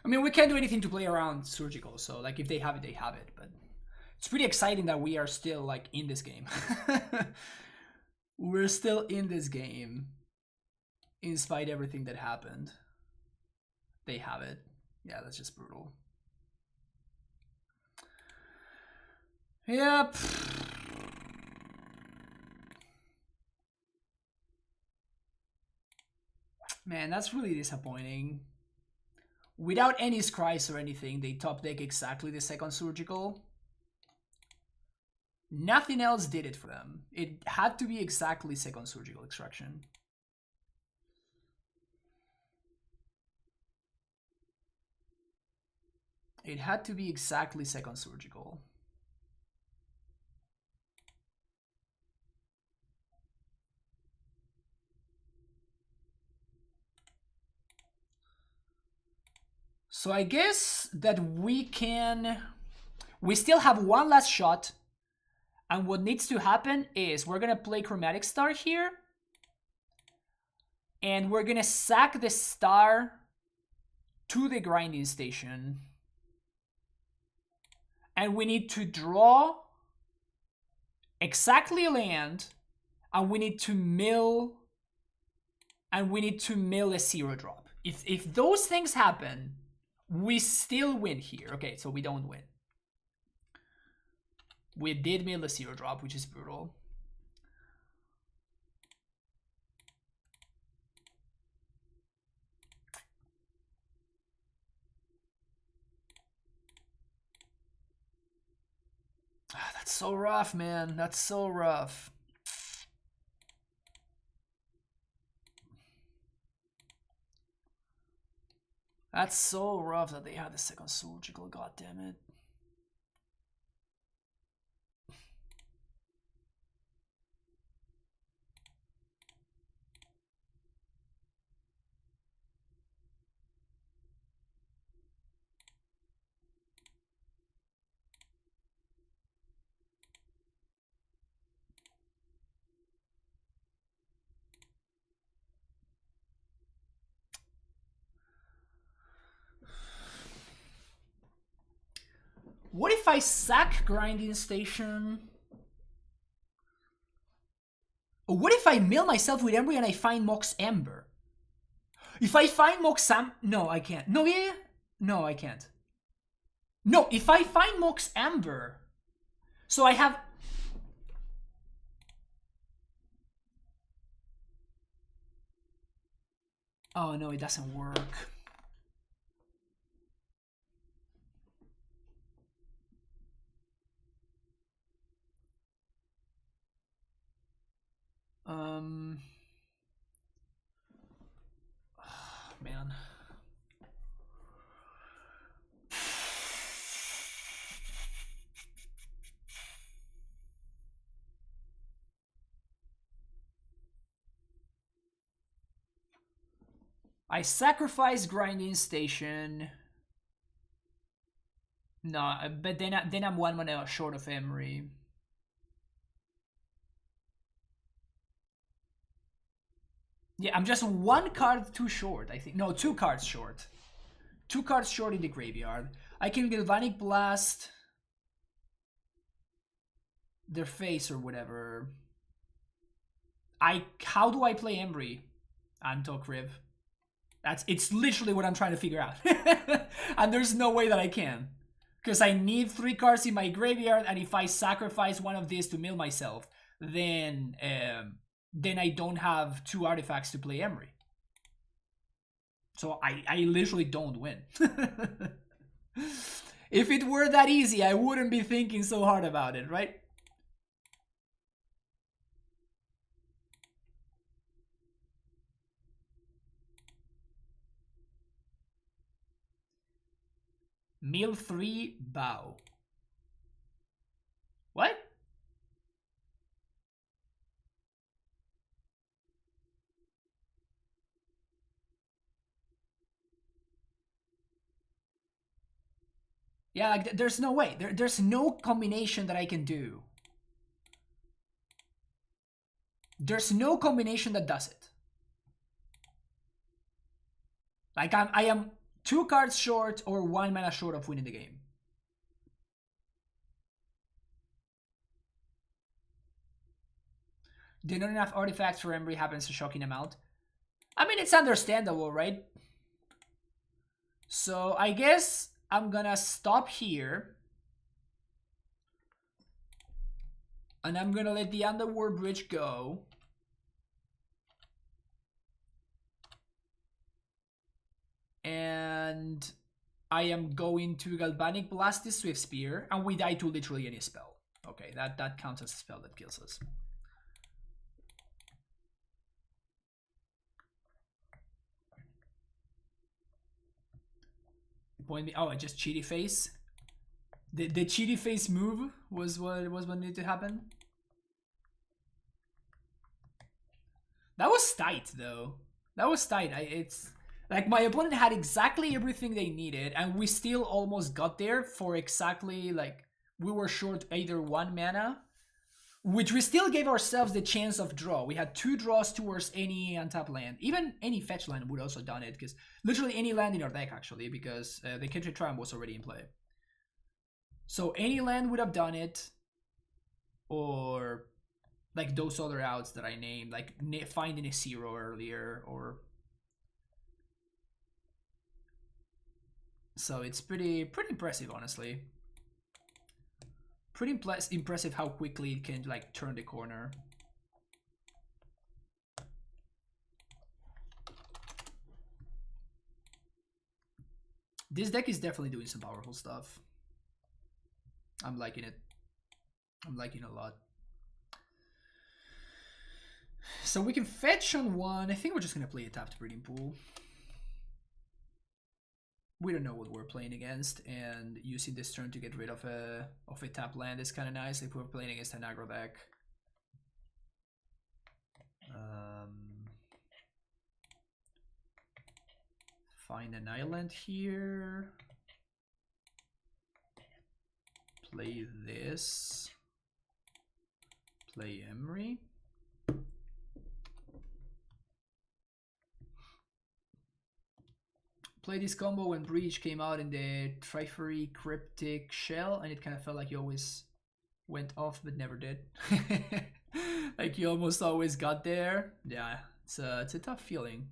I mean, we can't do anything to play around Surgical, so like if they have it, they have it. But it's pretty exciting that we are still like in this game. We're still in this game, in spite of everything that happened. They have it. Yeah, that's just brutal. Yep. Man, that's really disappointing. Without any scries or anything, they top deck exactly the second Surgical. Nothing else did it for them. It had to be exactly second Surgical Extraction. It had to be exactly second Surgical. So I guess that we still have one last shot. And what needs to happen is we're going to play Chromatic Star here. And we're going to sack the star to the grinding station. And we need to draw exactly a land. And we need to mill. And we need to mill a 0-drop. If those things happen, we still win here. Okay, so we don't win. We did mill a 0-drop, which is brutal. That's so rough, man. That's so rough. That's so rough that they had the second Surgical, god damn it. What if I sack Grinding Station? Or what if I mill myself with Ember and I find Mox Ember? If I find Mox no, I can't. No, yeah. No, I can't. No, if I find Mox Ember, so I have... Oh no, it doesn't work. Man. I sacrifice grinding station. No, but then I'm 1 mana short of Emery. Yeah, I'm just 1 card too short, I think. No, 2 cards short. 2 cards short in the graveyard. I can Galvanic Blast their face or whatever. How do I play Embry? Antokriv. It's literally what I'm trying to figure out. And there's no way that I can. Because I need 3 cards in my graveyard, and if I sacrifice one of these to mill myself, then I don't have 2 artifacts to play Emery. So I literally don't win. If it were that easy, I wouldn't be thinking so hard about it, right? Mill 3, bow. What? Yeah, like there's no way. There's no combination that I can do. There's no combination that does it. Like I am 2 cards short or 1 mana short of winning the game. Do not enough artifacts for Embry happens a shocking amount. I mean, it's understandable, right? So I guess I'm gonna stop here. And I'm gonna let the Underworld Bridge go. And I am going to Galvanic Blast this Swift Spear, and we die to literally any spell. Okay, that counts as a spell that kills us. Point me. Oh, I just cheaty face. The cheaty face move was what needed to happen. That was tight though. That was tight. It's like my opponent had exactly everything they needed, and we still almost got there for exactly like we were short either 1 mana, which we still gave ourselves the chance of draw. We had 2 draws towards any untap land. Even any fetch land would also done it, because literally any land in our deck actually, because the Kitchen Triumph was already in play. So any land would have done it, or like those other outs that I named, like finding a 0 earlier, or so it's pretty impressive, honestly. Pretty impressive how quickly it can like turn the corner. This deck is definitely doing some powerful stuff. I'm liking it. I'm liking it a lot. So we can fetch on 1. I think we're just gonna play a tapped breeding pool. We don't know what we're playing against, and using this turn to get rid of a tap land is kind of nice if we're playing against an aggro deck. Find an island here. Play this. Play Emery. Play this combo when Breach came out in the Trifery Cryptic Shell, and it kind of felt like you always went off but never did. Like you almost always got there. Yeah, it's a tough feeling.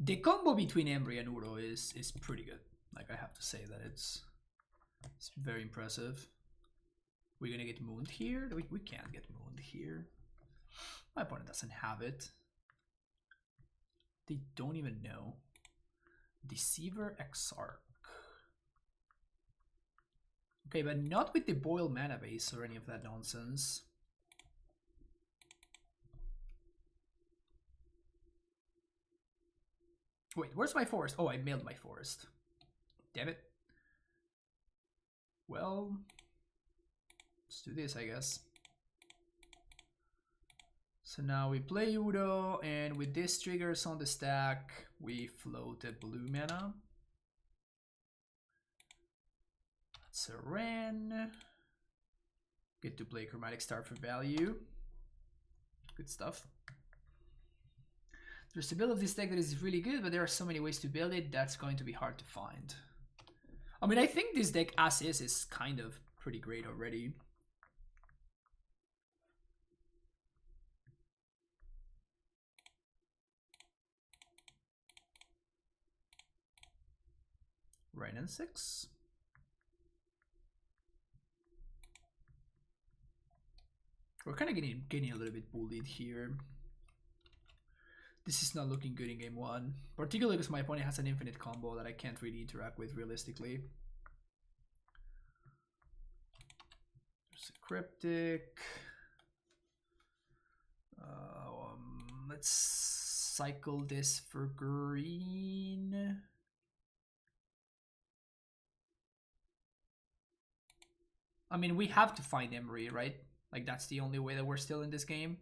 The combo between Embry and Uro is pretty good. Like, I have to say that it's very impressive. We're gonna get mooned here? We can't get mooned here. My opponent doesn't have it. They don't even know. Deceiver Exarch. Okay, but not with the Boil mana base or any of that nonsense. Wait, where's my forest? Oh, I mailed my forest. Damn it. Well, let's do this, I guess. So now we play Udo, and with this triggers on the stack, we float a blue mana. That's a Ren. Get to play Chromatic Star for value. Good stuff. There's a build of this deck that is really good, but there are so many ways to build it, that's going to be hard to find. I mean, I think this deck as is kind of pretty great already. Right and 6. We're kind of getting a little bit bullied here. This is not looking good in game 1, particularly because my opponent has an infinite combo that I can't really interact with realistically. There's a Cryptic. Let's cycle this for green. I mean, we have to find Emery, right? Like, that's the only way that we're still in this game.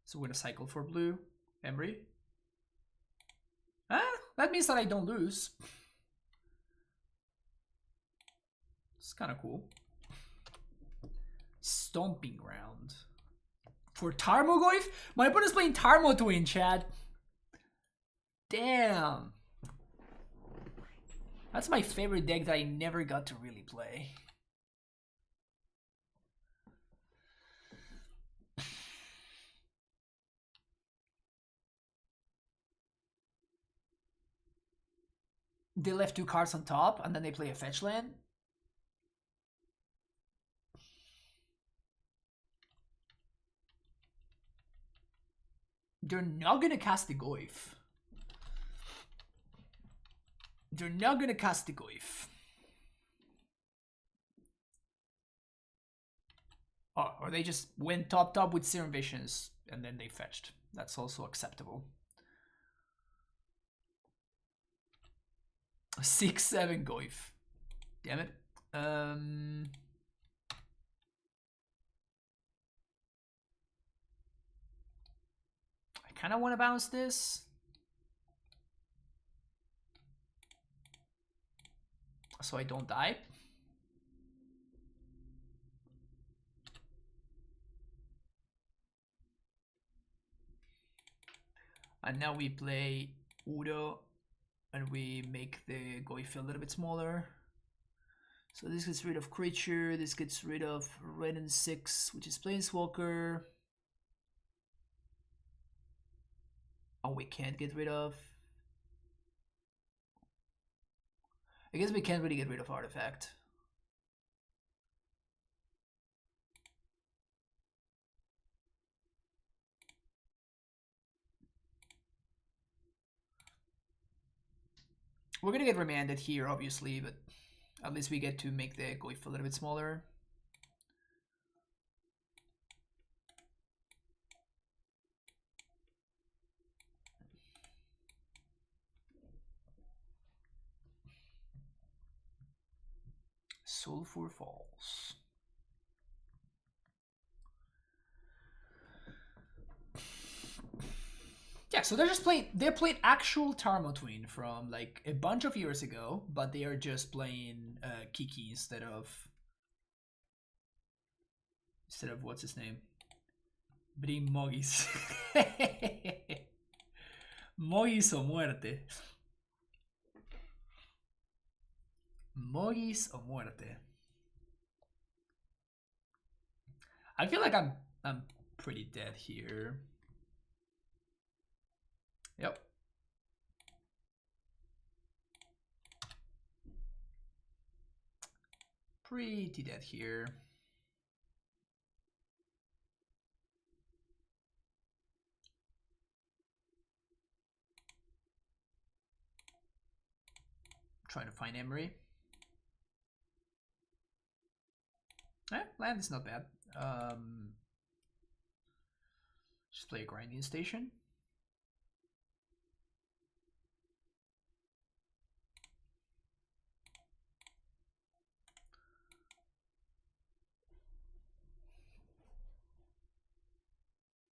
So we're gonna cycle for blue. Emery. Ah, that means that I don't lose. It's kind of cool. Stomping Ground. For Tarmogoyf? My opponent's playing Tarmo Twin, Chad. Damn. That's my favorite deck that I never got to really play. They left 2 cards on top and then they play a fetch land. They're not gonna cast the Goyf. They're not gonna cast the Goyf. Oh, or they just went top with Serum Visions and then they fetched. That's also acceptable. 6/7 Goyf. Damn it. I kind of want to bounce this. So I don't die. And now we play Udo and we make the Goyf a little bit smaller. So this gets rid of creature, this gets rid of red and 6, which is Planeswalker. Oh, we can't get rid of... I guess we can't really get rid of Artifact. We're gonna get remanded here, obviously, but at least we get to make the Goyf a little bit smaller. Sulfur Falls. Yeah, so they're playing actual Tarmo Twin from like a bunch of years ago, but they are just playing Kiki instead of what's his name? Bring Mogis. Mogis o muerte. Mogis o muerte. I feel like I'm pretty dead here. Yep. Pretty dead here. Trying to find Emery. Land is not bad. Just play a grinding station.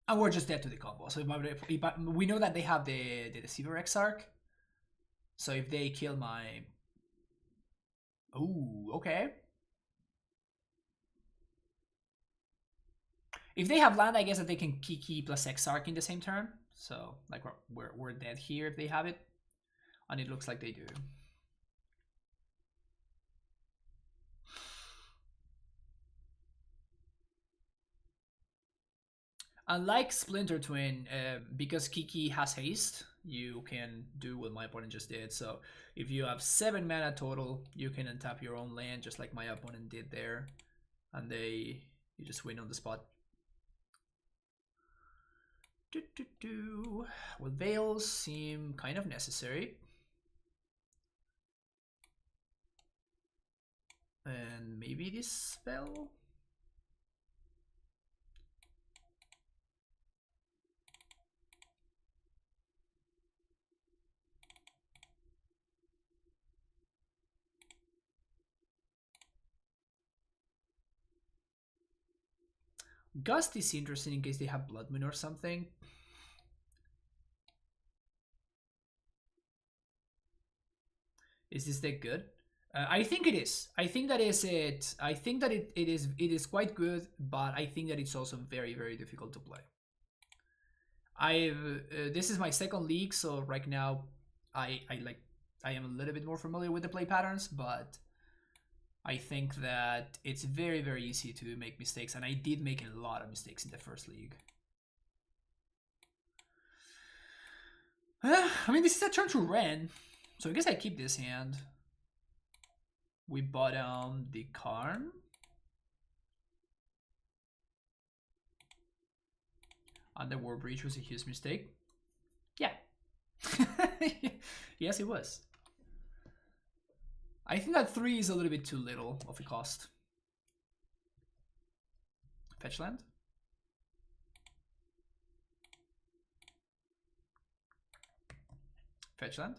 And we're just dead to the combo. So if we know that they have the Deceiver Exarch. So if they kill my... Ooh, okay. If they have land, I guess that they can Kiki plus Exarch in the same turn. So like we're dead here if they have it. And it looks like they do. Unlike Splinter Twin, because Kiki has haste, you can do what my opponent just did. So if you have 7 mana total, you can untap your own land just like my opponent did there. And you just win on the spot. Well, Veils seem kind of necessary. And maybe this spell? Gust is interesting in case they have Blood Moon or something. Is this deck good? I think it is. I think that is it. I think that it is quite good, but I think that it's also very, very difficult to play. This is my second league, so right now I am a little bit more familiar with the play patterns, but I think that it's very, very easy to make mistakes, and I did make a lot of mistakes in the first league. I mean, this is a turn to Ren, so I guess I keep this hand. We bottom the Karn. Underworld Breach was a huge mistake. Yeah. Yes, it was. I think that 3 is a little bit too little of a cost. Fetch land. Fetch land.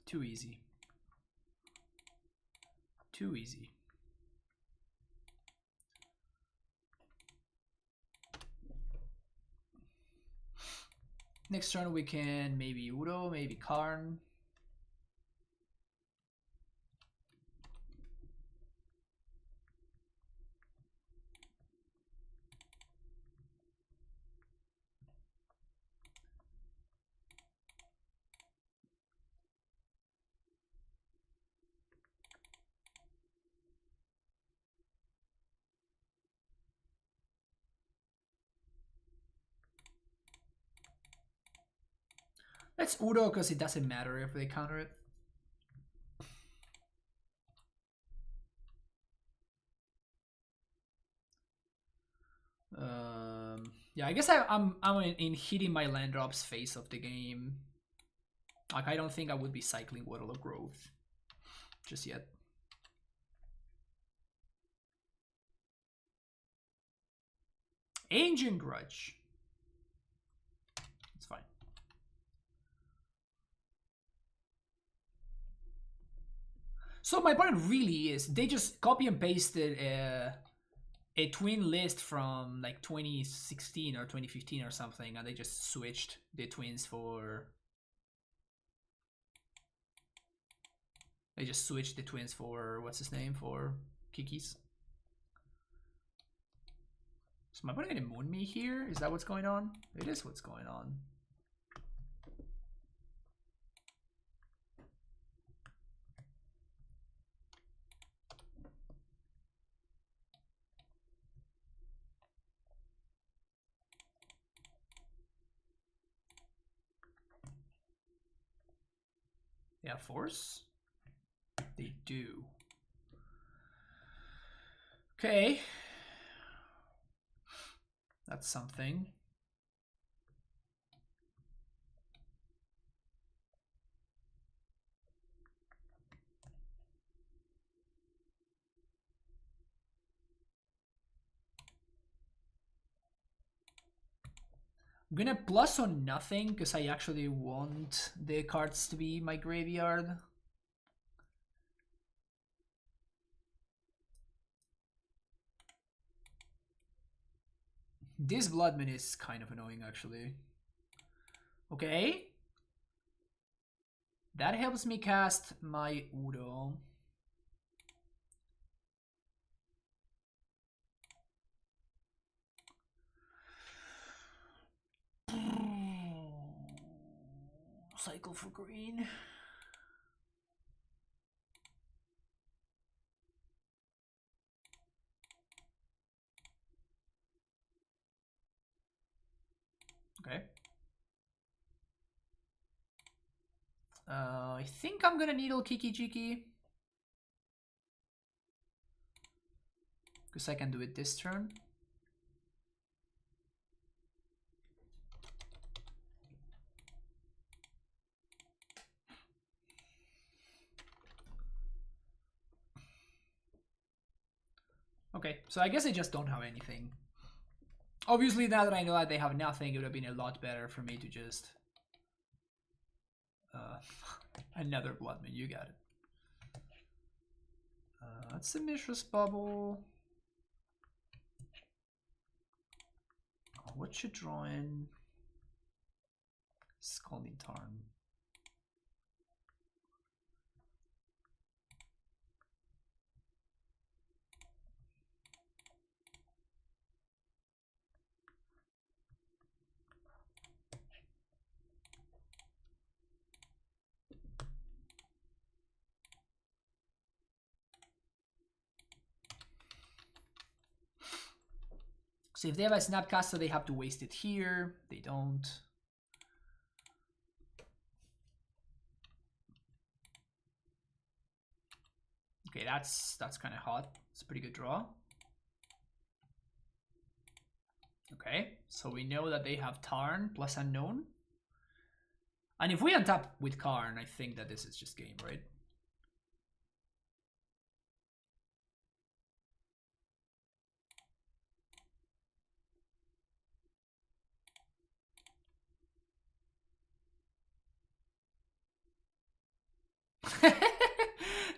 Too easy. Too easy. Next turn we can maybe Udo, maybe Karn. Let's Udo because it doesn't matter if they counter it. Yeah, I guess I'm in hitting my land drops phase of the game. Like, I don't think I would be cycling Waddle of Growth just yet. Ancient Grudge. It's fine. So my point really is they just copy and pasted a twin list from like 2016 or 2015 or something, and they just switched the twins for... They just switched the twins for, what's his name, for Kiki's. So am I going to moon me here? Is that what's going on? It is what's going on. They have force? They do. Okay. That's something. I'm gonna plus on nothing because I actually want the cards to be my graveyard. This Blood Moon is kind of annoying actually. Okay. That helps me cast my Udo. Cycle for green. Okay. I think I'm gonna needle Kiki. Because I can do it this turn. Okay, so I guess I just don't have anything. Obviously, now that I know that they have nothing, it would have been a lot better for me to just... another Blood Moon, you got it. That's a Mishra's Bubble. Oh, what should draw in? Scalding Tarn. So if they have a Snapcaster, they have to waste it here. They don't. Okay, that's kind of hot. It's a pretty good draw. Okay, so we know that they have Tarn plus Unknown. And if we untap with Karn, I think that this is just game, right?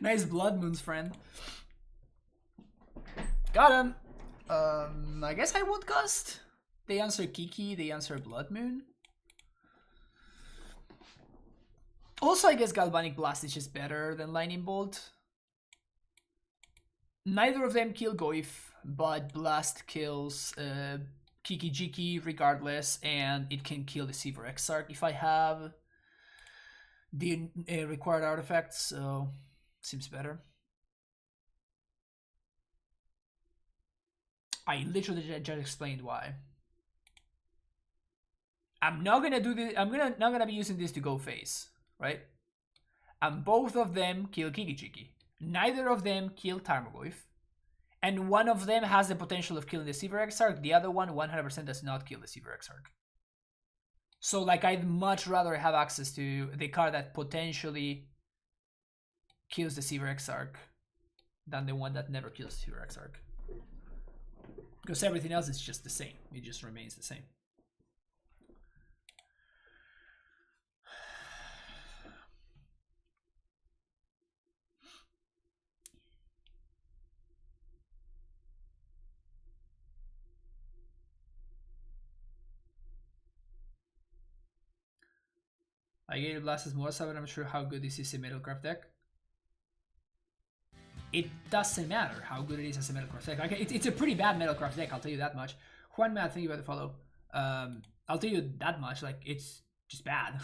Nice Blood Moons, friend. Got him. I guess I would Gust. They answer Kiki, they answer Blood Moon. Also, I guess Galvanic Blast is just better than Lightning Bolt. Neither of them kill Goif, but Blast kills Kiki regardless, and it can kill the Seaver Exarch if I have the required artifacts, so seems better. I literally just explained why. I'm not gonna do this. Not gonna be using this to go face, right? And both of them kill Kiki. Neither of them kill Tarmogoyf. And one of them has the potential of killing the Seaver Exarch. The other one 100% does not kill the Seaver Exarch. So, like, I'd much rather have access to the card that potentially kills the Seaver Exarch than the one that never kills the Seaver Exarch. Because everything else is just the same. It just remains the same. I gave Blast Morsa, but I'm sure how good this is a Metalcraft deck. It doesn't matter how good it is as a Metalcraft deck. Like, it's a pretty bad Metalcraft deck, I'll tell you that much. Juan, man, thank you for the follow. I'll tell you that much, like, it's just bad.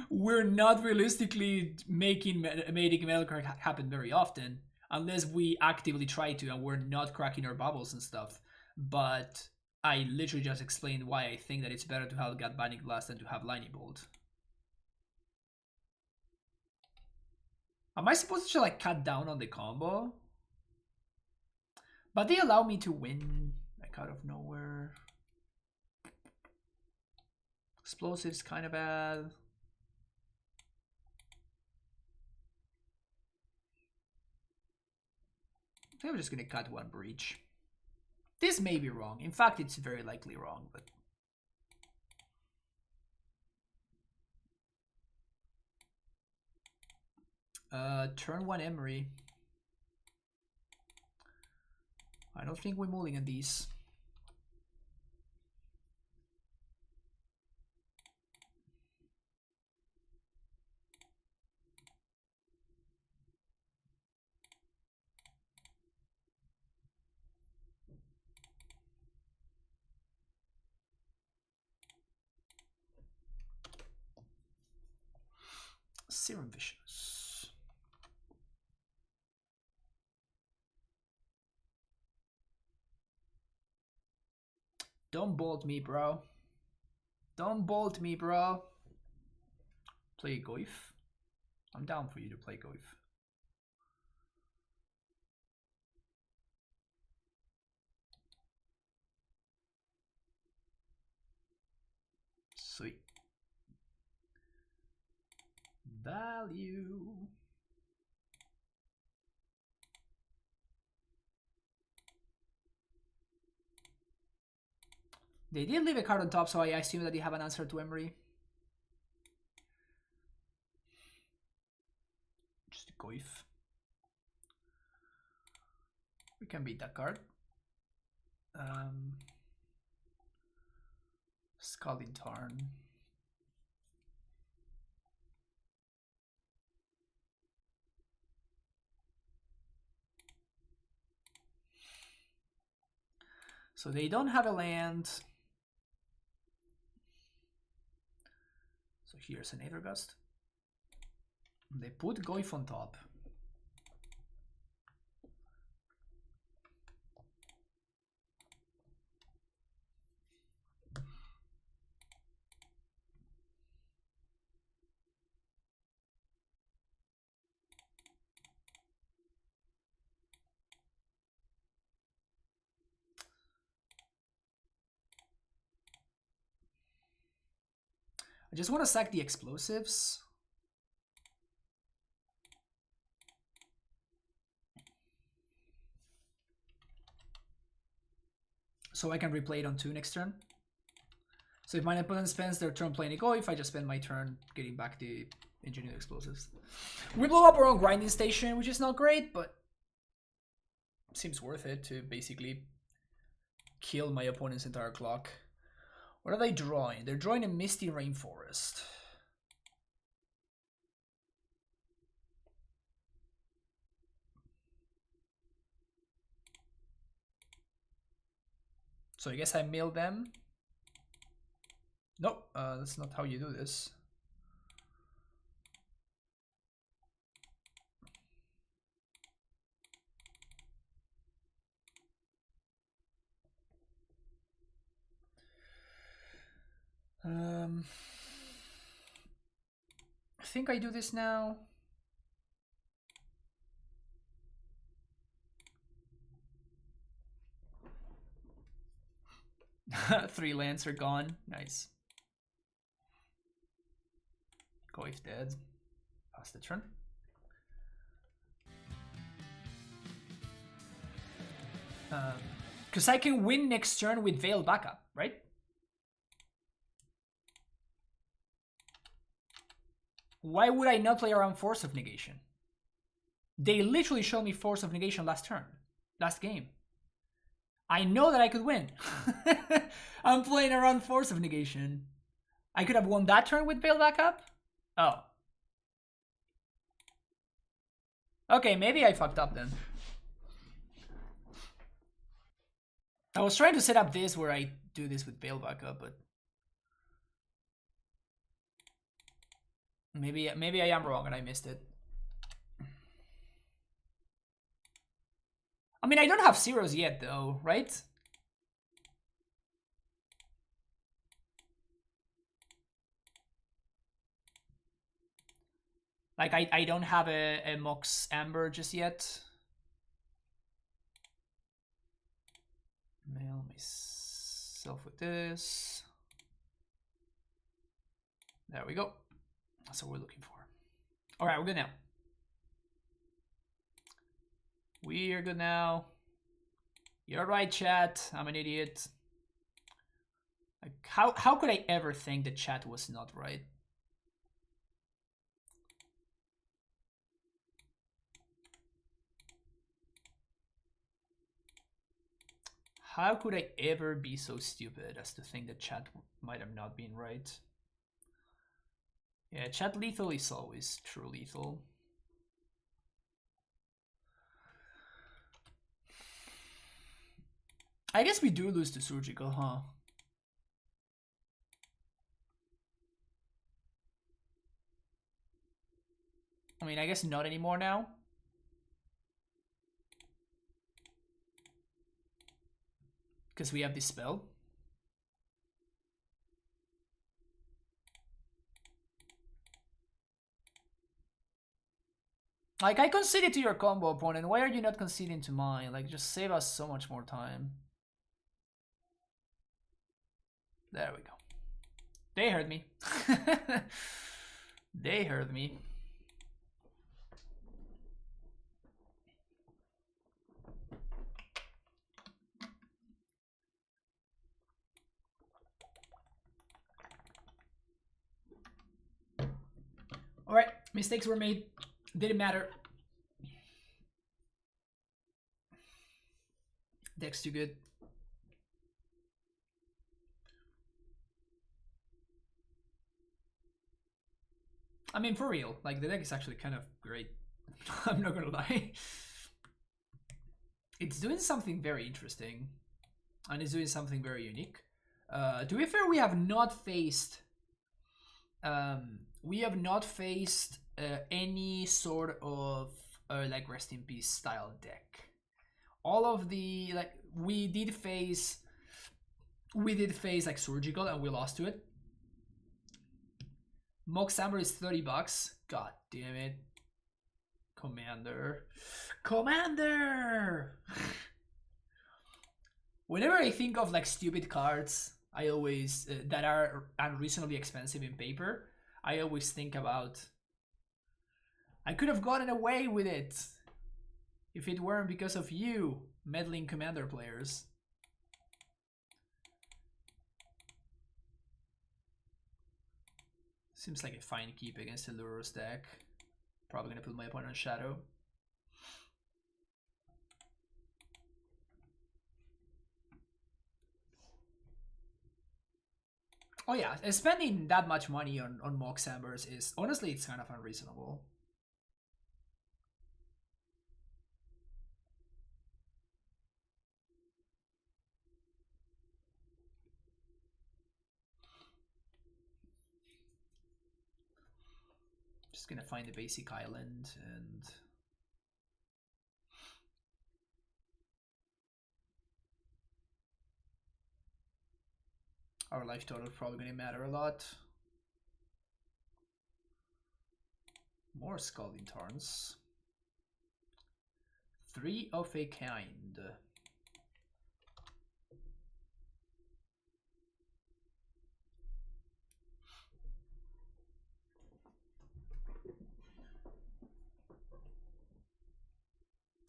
We're not realistically making Metalcraft happen very often, unless we actively try to, and we're not cracking our bubbles and stuff. But I literally just explained why I think that it's better to have Galvanic Blast than to have Lightning Bolt. Am I supposed to like cut down on the combo? But they allow me to win like out of nowhere. Explosives kind of bad. I think I'm just gonna cut one breach. This may be wrong. In fact, it's very likely wrong, but turn one Emery. I don't think we're mulligan these. Serum Visions. Don't bolt me, bro. Don't bolt me, bro. Play Goif. I'm down for you to play Goif. Sweet. Value. They did leave a card on top, so I assume that they have an answer to Emery. Just Goif. We can beat that card. Scalding Tarn. So they don't have a land. So here's an Aethergust. They put Goif on top. I just want to sack the explosives. So I can replay it on 2 next turn. So if my opponent spends their turn playing a Goif, I just spend my turn getting back the engineered explosives. We blow up our own grinding station, which is not great, but seems worth it to basically kill my opponent's entire clock. What are they drawing? They're drawing a Misty Rainforest. So I guess I mill them. Nope, that's not how you do this. I think I do this now. Three lands are gone. Nice. Goif dead. Pass the turn. Because I can win next turn with Veil backup, right? Why would I not play around Force of Negation? They literally showed me Force of Negation last turn. Last game. I know that I could win. I'm playing around Force of Negation. I could have won that turn with Veil backup? Oh. Okay, maybe I fucked up then. I was trying to set up this where I do this with Veil backup, but maybe I am wrong and I missed it. I mean, I don't have zeros yet though, right? Like, I don't have a Mox Amber just yet. Mail myself with this. There we go. That's what we're looking for. All right, we're good now. We are good now. You're right, chat. I'm an idiot. Like, how could I ever think that chat was not right? How could I ever be so stupid as to think that chat might have not been right? Yeah, chat lethal is always true lethal. I guess we do lose to surgical, huh? I mean, I guess not anymore now. Because we have this spell. Like, I conceded to your combo opponent. Why are you not conceding to mine? Like, just save us so much more time. There we go. They heard me. They heard me. Alright, mistakes were made. Didn't matter. Deck's too good. I mean, for real, like, the deck is actually kind of great. I'm not gonna lie. It's doing something very interesting. And it's doing something very unique. To be fair, we have not faced... any sort of like Rest in Peace style deck. All of the, like, we did face like Surgical and we lost to it. Mox Amber is $30. God damn it. Commander. Whenever I think of like stupid cards, I always that are unreasonably expensive in paper, I always think about, I could have gotten away with it if it weren't because of you, meddling Commander players. Seems like a fine keep against the Lurrus deck. Probably gonna put my opponent on Shadow. Oh yeah, spending that much money on Mox Ambers is, honestly, it's kind of unreasonable. Just gonna find a basic island and... Our life total is probably gonna matter a lot. More Scalding Tarns. 3 of a kind.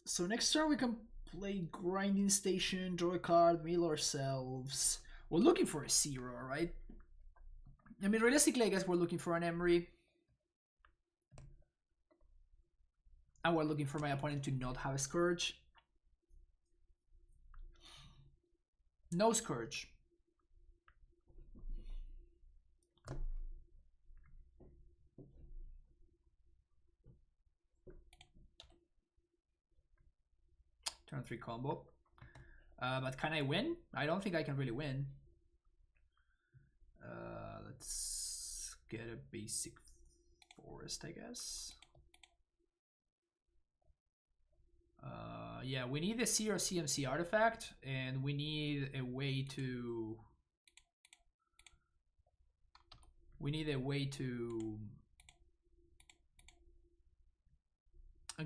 So next turn we can play Grinding Station, draw a card, mill ourselves. We're looking for a 0, right? I mean, realistically, I guess we're looking for an Emery. And we're looking for my opponent to not have a Scourge. No Scourge. Turn 3 combo. But can I win? I don't think I can really win. Let's get a basic forest, I guess. Yeah, we need a C or CMC artifact, and we need a way to...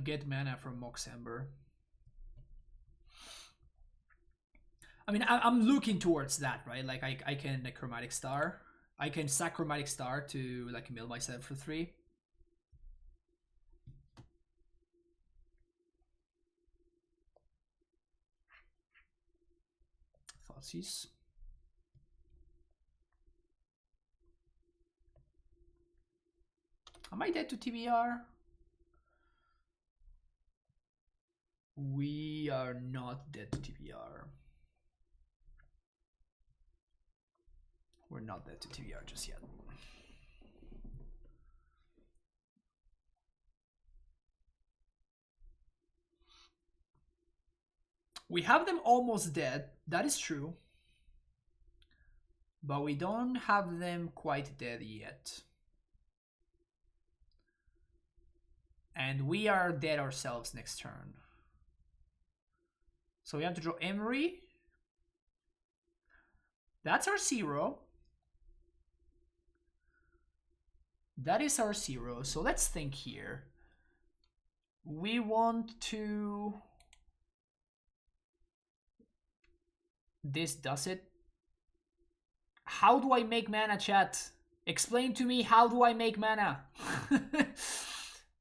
get mana from Mox Ember. I mean, I'm looking towards that, right? Like I can like, Chromatic Star. I can sack Chromatic Star to like mill myself for 3. Thoughtseize. Am I dead to TBR? We are not dead to TBR. We're not dead to TBR just yet. We have them almost dead, that is true. But we don't have them quite dead yet. And we are dead ourselves next turn. So we have to draw Emery. That's our 0. That is our 0. So let's think here. We want to... This does it. How do I make mana, chat? Explain to me, how do I make mana?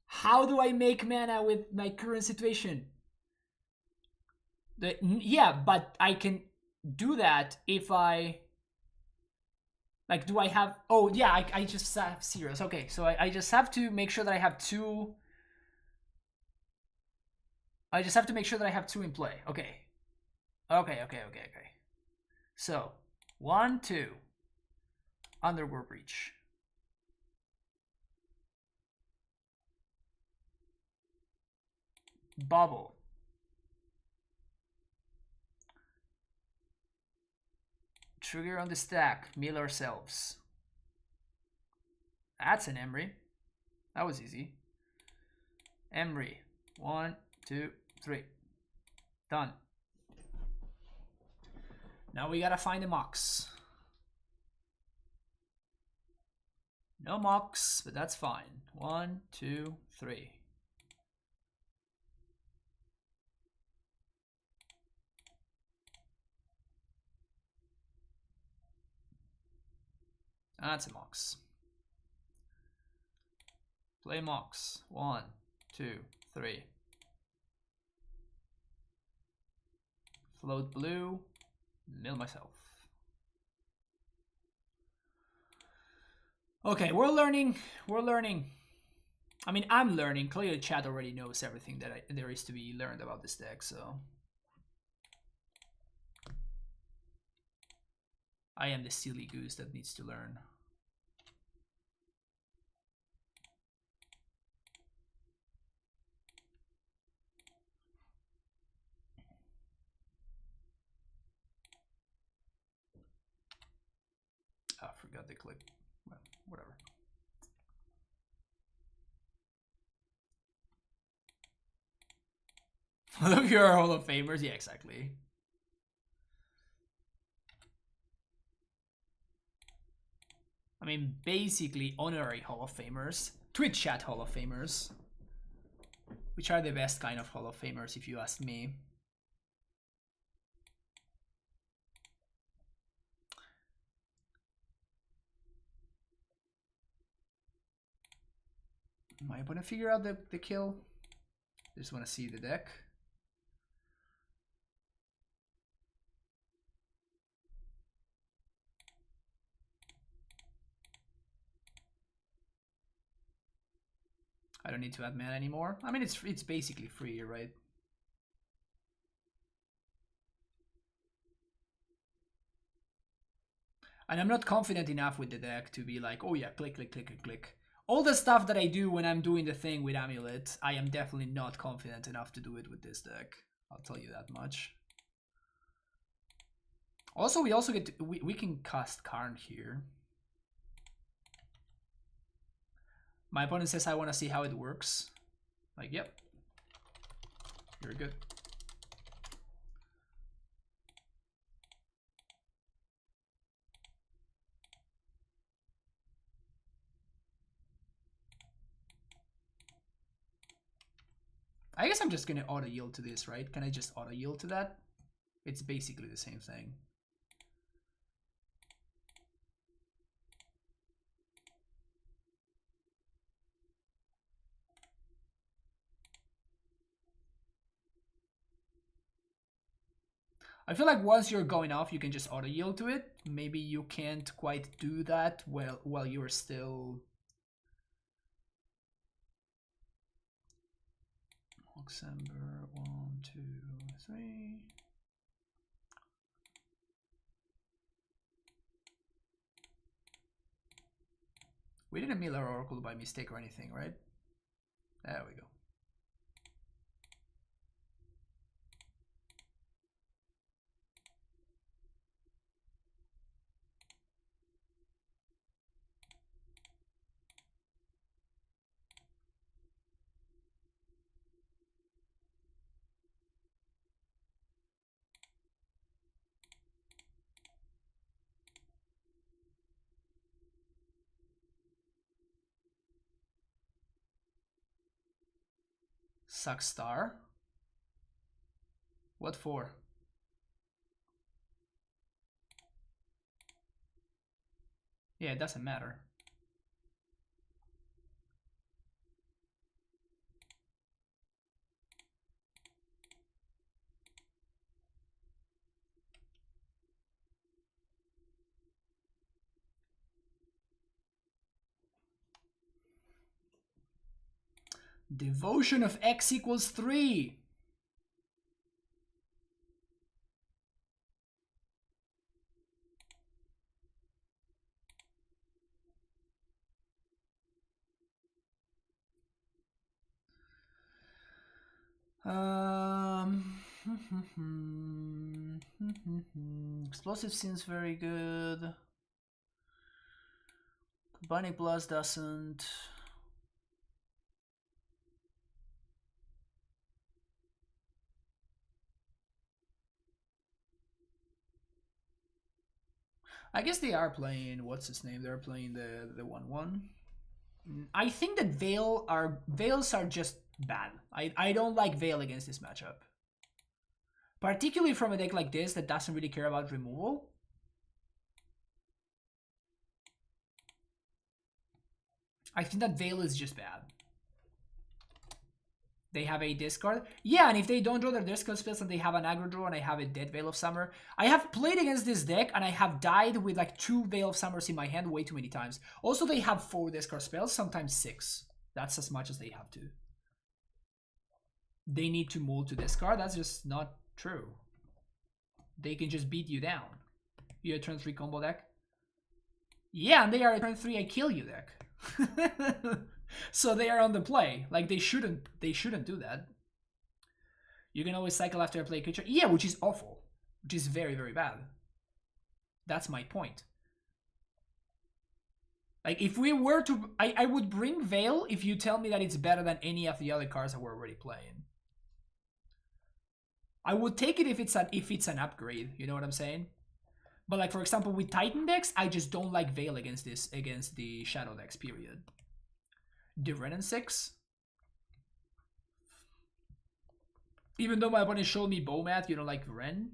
How do I make mana with my current situation? Yeah, but I can do that if I... Like, do I have... Oh, yeah, I just have zeros. Okay, so I just have to make sure that I have 2... I just have to make sure that I have 2 in play. Okay. Okay. So, 1, 2. Underworld Breach. Bubble. Trigger on the stack. Mill ourselves. That's an Emery. That was easy. Emery. 1, 2, 3. Done. Now we gotta find a Mox. No Mox, but that's fine. 1, 2, 3. That's a Mox. Play Mox. 1, 2, 3. Float blue. Mill myself. Okay, we're learning. We're learning. I mean, I'm learning. Clearly, chat already knows everything that there is to be learned about this deck, so... I am the silly goose that needs to learn. I forgot the click. Well, whatever. Look, you're Hall of Famers. Yeah, exactly. I mean, basically honorary Hall of Famers. Twitch chat Hall of Famers. Which are the best kind of Hall of Famers, if you ask me. Am I gonna figure out the kill? Just want to see the deck. I don't need to add mana anymore. I mean, it's basically free, right? And I'm not confident enough with the deck to be like, oh yeah, click, click, click, click, click. All the stuff that I do when I'm doing the thing with Amulet, I am definitely not confident enough to do it with this deck. I'll tell you that much. Also, we also get to, we can cast Karn here. My opponent says I want to see how it works. Like, yep. You're good. I guess I'm just gonna auto yield to this, right? Can I just auto yield to that? It's basically the same thing. I feel like once you're going off, you can just auto yield to it. Maybe you can't quite do that while you're still. Luxembourg, 1, 2, 3. We didn't mill our Oracle by mistake or anything, right? There we go. Suck star. What for? Yeah, it doesn't matter. Devotion of X equals 3. Explosive seems very good. Bionic Blast doesn't. I guess they are playing, what's his name? They're playing the 1-1. I think that Veils are just bad. I don't like Veil against this matchup. Particularly from a deck like this that doesn't really care about removal. I think that Veil is just bad. They have a discard. Yeah, and if they don't draw their discard spells and they have an aggro draw and I have a dead Veil of Summer. I have played against this deck and I have died with like 2 Veil of Summers in my hand way too many times. Also, they have 4 discard spells, sometimes 6. That's as much as they have to. They need to mold to discard. That's just not true. They can just beat you down. You're a turn 3 combo deck. Yeah, and they are a turn 3 I kill you deck. So they are on the play. Like they shouldn't do that. You can always cycle after I play a creature. Yeah, which is awful. Which is very, very bad. That's my point. Like if we were to I would bring Veil if you tell me that it's better than any of the other cards that we're already playing. I would take it if it's an upgrade, you know what I'm saying? But like for example with Titan decks, I just don't like Veil against the Shadow decks, period. The Renin 6. Even though my opponent showed me Bowmath, you don't like Ren?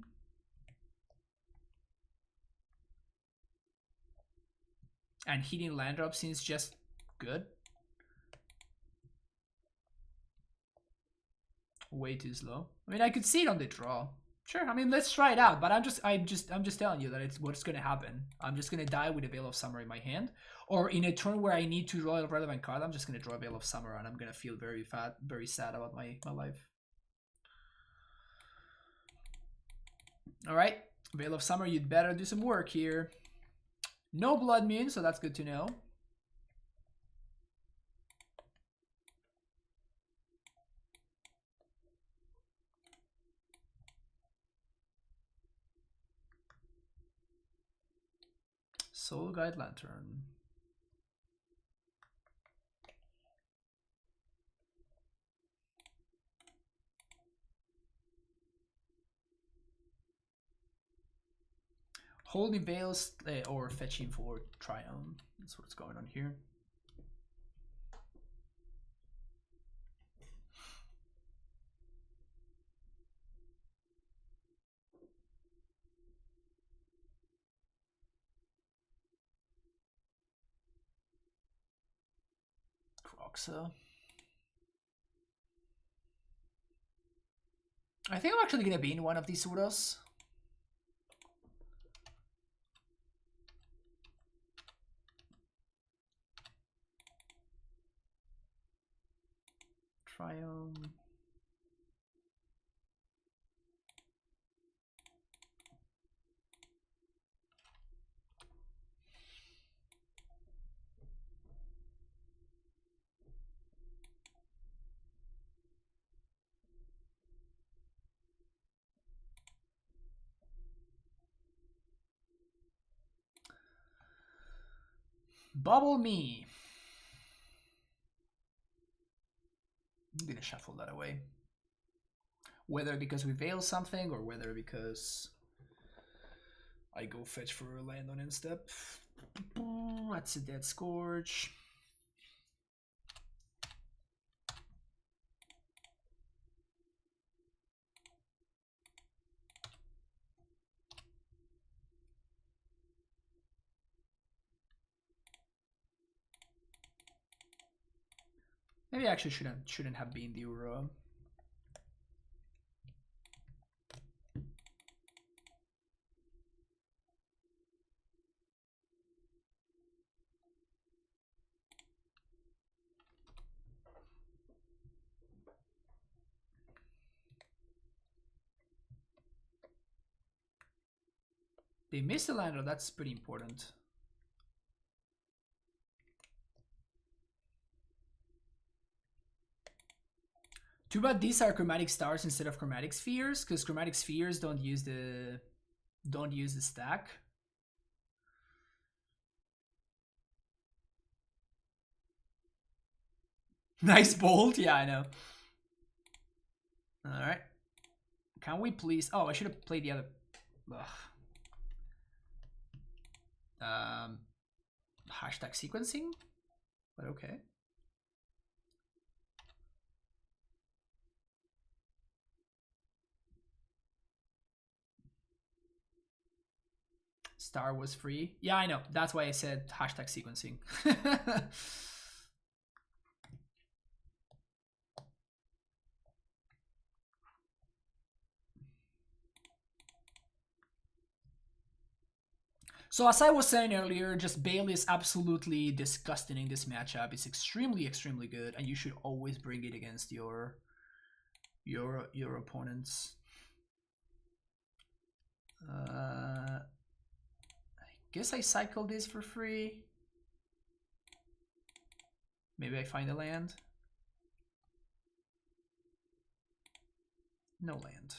And hitting land drop seems just good. Way too slow. I mean, I could see it on the draw. Sure, I mean, let's try it out. But I'm just telling you that it's what's gonna happen. I'm just gonna die with a Veil of Summer in my hand, or in a turn where I need to draw a relevant card, I'm just gonna draw a Veil of Summer, and I'm gonna feel very sad about my life. All right, Veil of Summer, you'd better do some work here. No Blood Moon, so that's good to know. Soul Guide Lantern. Holding Veils or fetching for Triumph. That's what's going on here. Croxa. I think I'm actually gonna be in one of these Uros. Triumph. Bubble me. I'm gonna shuffle that away. Whether because we veil something or whether because I go fetch for a land on end step. That's a dead Scourge. Maybe I actually shouldn't have been the Uro. They missed a lander, that's pretty important. Too bad these are chromatic stars instead of chromatic spheres, because chromatic spheres don't use the stack. Nice bolt, yeah, I know. Alright. Can we please... Oh, I should have played the other... Hashtag sequencing? But okay. Star was free. Yeah, I know. That's why I said hashtag sequencing. So as I was saying earlier, just Bale is absolutely disgusting in this matchup. It's extremely, extremely good, and you should always bring it against your opponents. I guess I cycle this for free. Maybe I find a land. No land.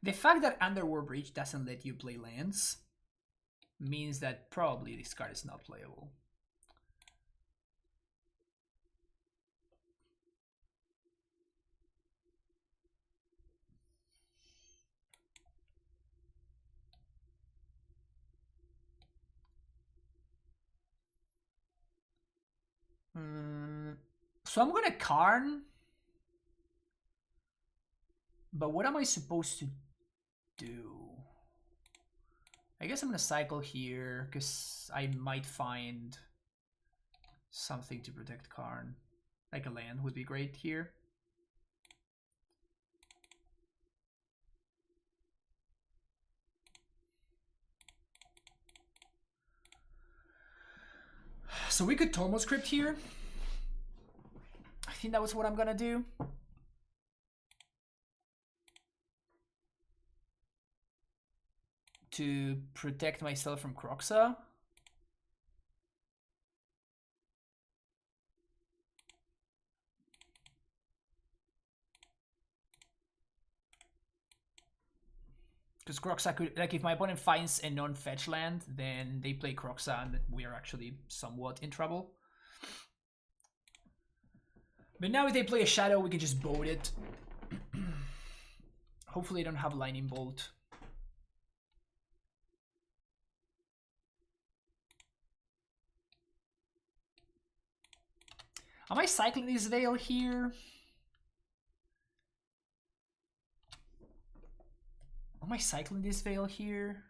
The fact that Underworld Breach doesn't let you play lands means that probably this card is not playable. So I'm gonna Karn. But what am I supposed to do? I guess I'm gonna cycle here because I might find something to protect Karn. Like a land would be great here. So we could Tomo script here. I think that was what I'm gonna do. To protect myself from Croxa. Because Croxa could, like, if my opponent finds a non-fetch land, then they play Croxa and we are actually somewhat in trouble. But now if they play a Shadow, we can just boat it. Hopefully they don't have Lightning Bolt. Am I cycling this Veil here? Am I cycling this Veil here?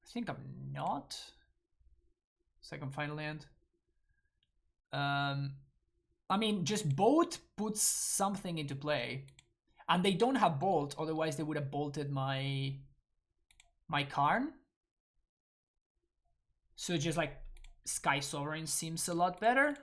I think I'm not. Second final land. I mean, just bolt puts something into play. And they don't have bolt, otherwise they would have bolted my Karn. So just like Sky Sovereign seems a lot better.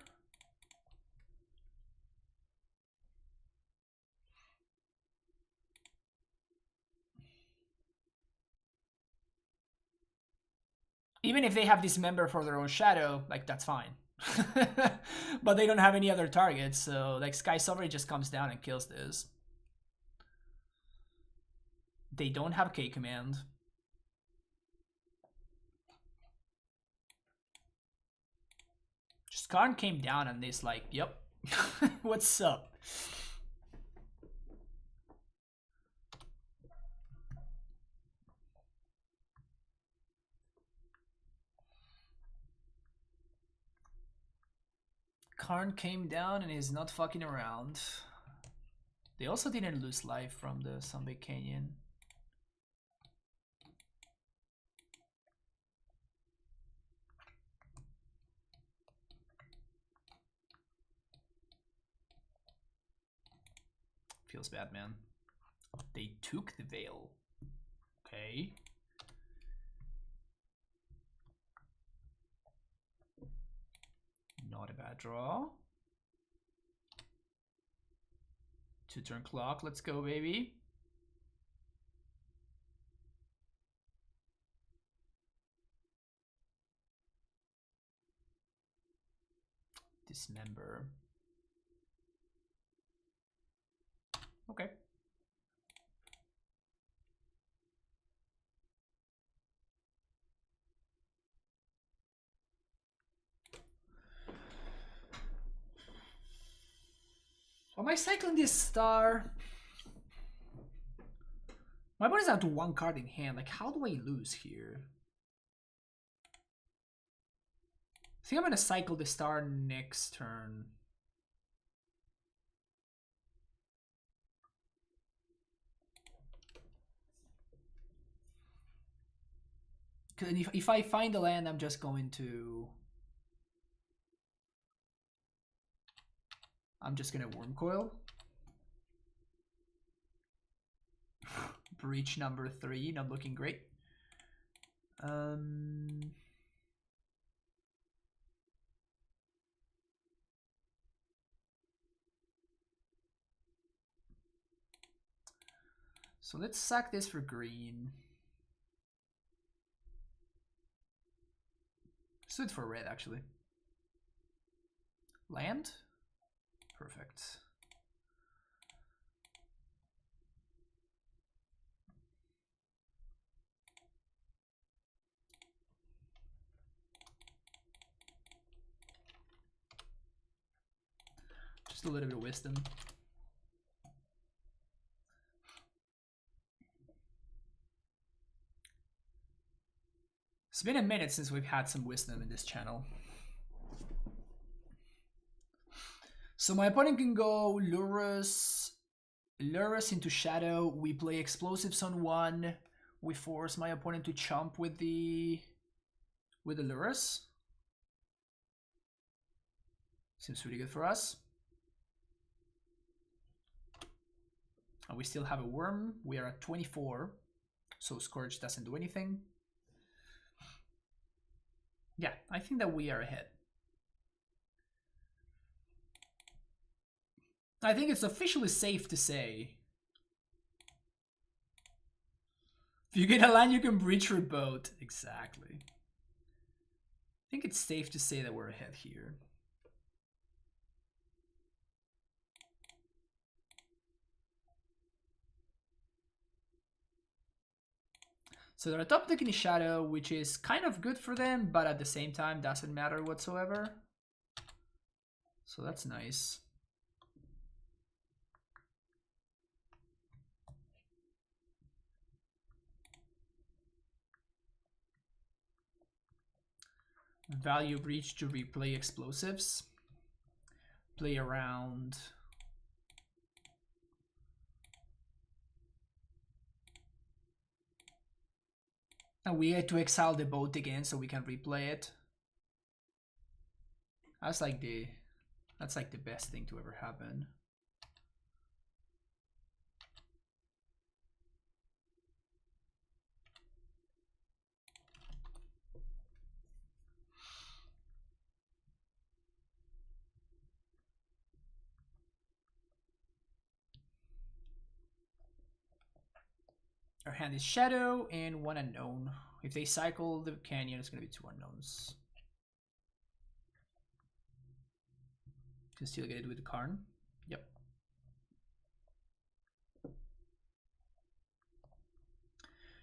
Even if they have Dismember for their own shadow, like that's fine. But they don't have any other targets, so like Sky Sovereign just comes down and kills this. They don't have K command. Just Karn came down and this like, yep. What's up? Karn came down and is not fucking around. They also didn't lose life from the Sunbay Canyon. Feels bad, man. They took the Veil. Okay. Not a bad draw. 2-turn clock. Let's go, baby. Dismember. Okay. Am I cycling this star? My opponent's down to 1 card in hand. Like, how do I lose here? I think I'm gonna cycle the star next turn. Because if I find the land, I'm just going to... I'm just gonna Worm Coil. Breach number 3, not looking great. So let's sack this for green. Let's do it for red, actually. Land? Perfect. Just a little bit of wisdom. It's been a minute since we've had some wisdom in this channel. So my opponent can go Lurrus into Shadow. We play Explosives on 1. We force my opponent to chomp with the Lurrus. Seems pretty good for us. And we still have a Worm. We are at 24. So Scourge doesn't do anything. Yeah, I think that we are ahead. I think it's officially safe to say. If you get a land, you can breach your boat. Exactly. I think it's safe to say that we're ahead here. So they're top decking in Shadow, which is kind of good for them, but at the same time doesn't matter whatsoever. So that's nice. Value Breach to replay explosives. Play around. And we had to exile the boat again so we can replay it. That's like the best thing to ever happen. Our hand is Shadow and 1 unknown. If they cycle the canyon, it's gonna be 2 unknowns. Can still get it with the Karn. Yep.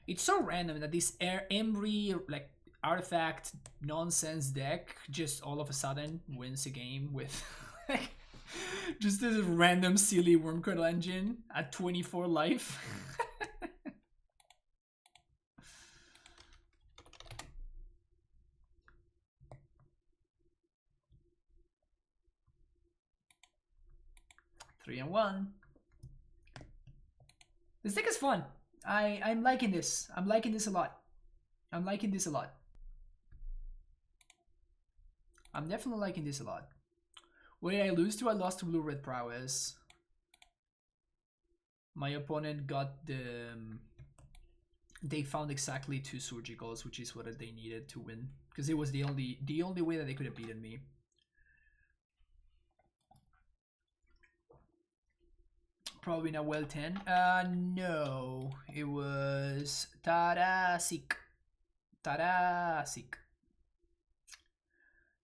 It's so random that this Embry like artifact nonsense deck just all of a sudden wins a game with like just this random silly Wormcoil engine at 24 life. 3 and 1. This deck is fun. I'm liking this. I'm liking this a lot. I'm liking this a lot. I'm definitely liking this a lot. What did I lose to? I lost to Blue-Red Prowess. My opponent got the... They found exactly 2 Surgicals, which is what they needed to win. Because it was the only way that they could have beaten me. Probably not well 10. No. It was Tarasik. Tarasik.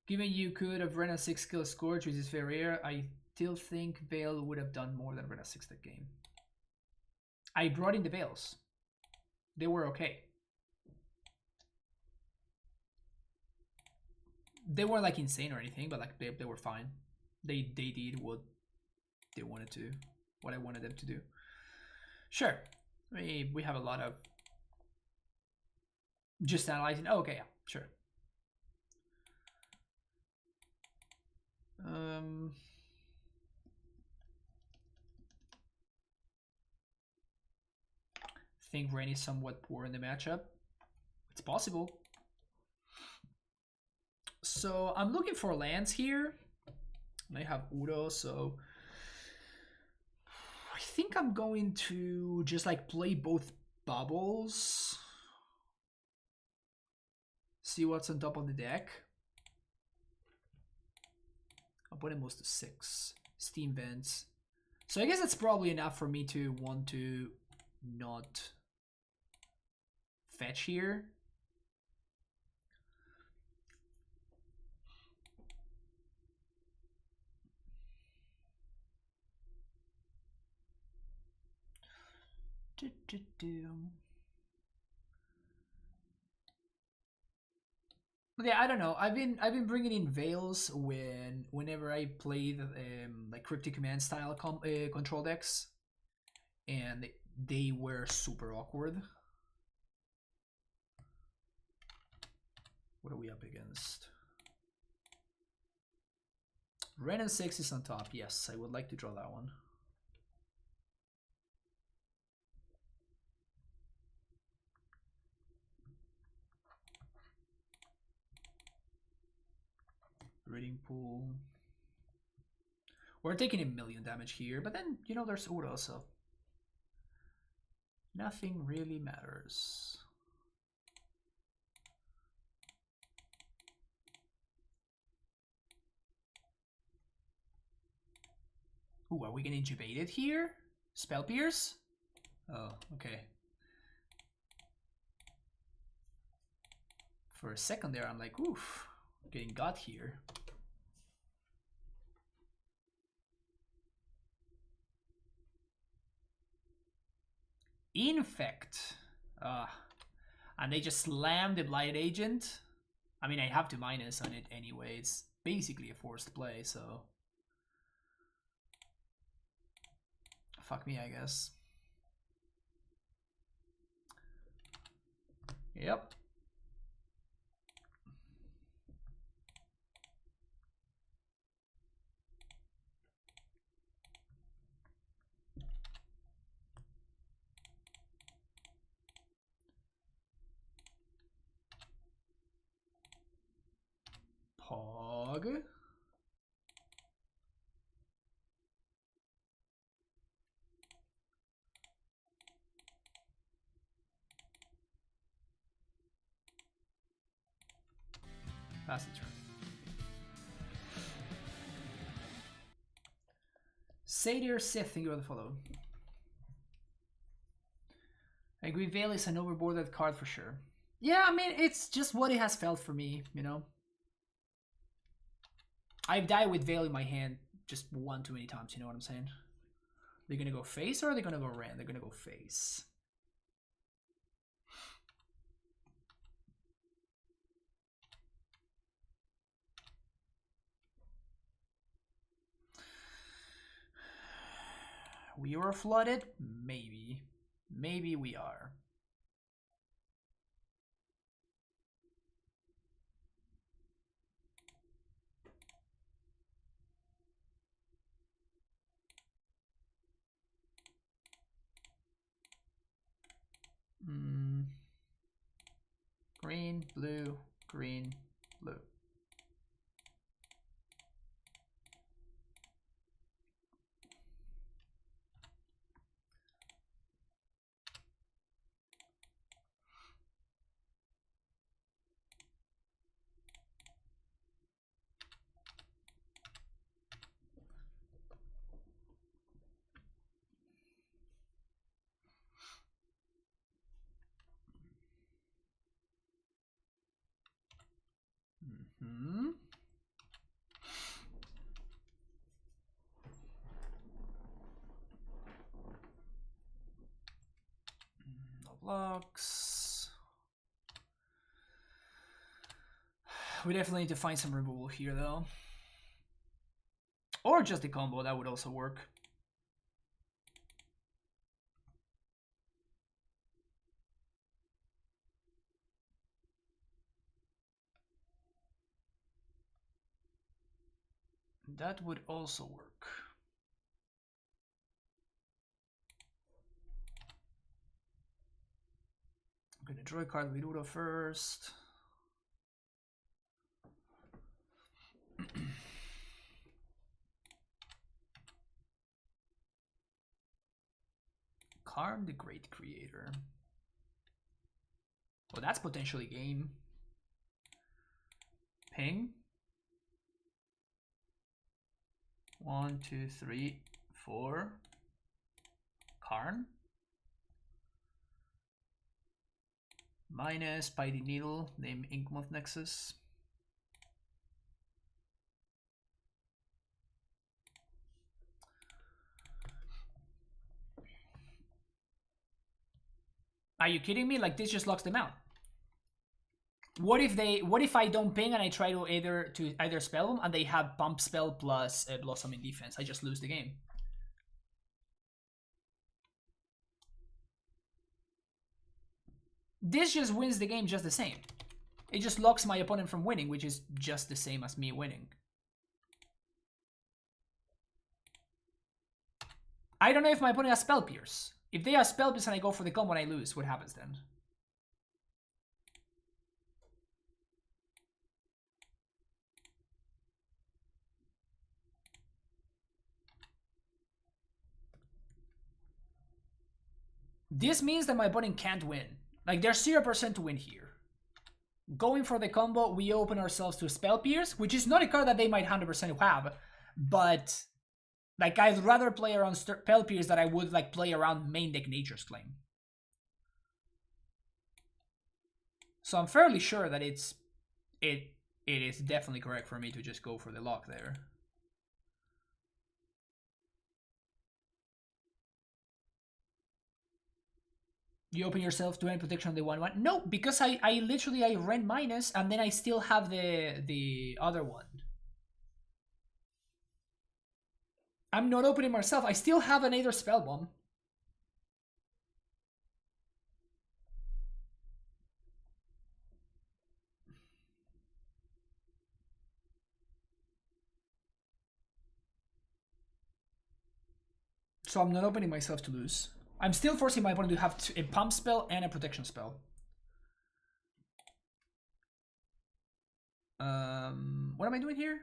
Given you could have run a 6 kill Scourge, which is very rare, I still think Veil would have done more than run a 6 that game. I brought in the Veils. They were okay. They weren't like insane or anything, but like they were fine. They did what they wanted to, what I wanted them to do. Sure, we have a lot of just analyzing. Oh, okay, yeah, sure. Think Rain is somewhat poor in the matchup. It's possible. So I'm looking for lands here. I have Udo, so I think I'm going to just like play both bubbles. See what's on top of the deck. I'll put it most to 6. Steam Vents. So I guess that's probably enough for me to want to not fetch here. Yeah, I don't know. I've been bringing in Veils whenever I played like Cryptic Command style control decks, and they were super awkward. What are we up against? Ren and 6 is on top. Yes, I would like to draw that one. Reading Pool. We're taking 1,000,000 damage here, but then, you know, there's Udo, so nothing really matters. Ooh, are we getting intubated here? Spell Pierce? Oh, okay. For a second there, I'm like, oof, getting got here. Infect. And they just slam the Blight Agent. I mean, I have to minus on it anyway. It's basically a forced play, so... Fuck me, I guess. Yep. Fog. Pass the turn. Satyr Sith, thank you for the follow. I agree, Veil is an overboarded card for sure. Yeah, I mean, it's just what it has felt for me, you know? I've died with Veil in my hand just one too many times, you know what I'm saying? They're gonna go face or are they gonna go Ran? They're gonna go face. We are flooded? Maybe. Maybe we are. Green, blue, green, blue. No blocks. We definitely need to find some removal here though. Or just the combo, that would also work. That would also work. I'm gonna draw a card with Udo first. Karn the Great Creator. Well, that's potentially game. Ping. 1, 2, 3, 4. Karn. Minus Spidey Needle, name Inkmoth Nexus. Are you kidding me? Like, this just locks them out. What if I don't ping and I try to either spell them and they have pump spell plus blossoming defense? I just lose the game. This just wins the game just the same. It just locks my opponent from winning, which is just the same as me winning. I don't know if my opponent has Spell Pierce. If they have Spell Pierce and I go for the combo and I lose, what happens then? This means that my opponent can't win. Like, there's 0% to win here. Going for the combo, we open ourselves to Spell Pierce, which is not a card that they might 100% have, but like, I'd rather play around Spell Pierce than I would like play around main deck Nature's Claim. So I'm fairly sure that it is definitely correct for me to just go for the lock there. You open yourself to any protection on the 1/1? No, because I literally ran minus and then I still have the other one. I'm not opening myself. I still have an Aether Spell Bomb. So I'm not opening myself to lose. I'm still forcing my opponent to have a pump spell and a protection spell. What am I doing here?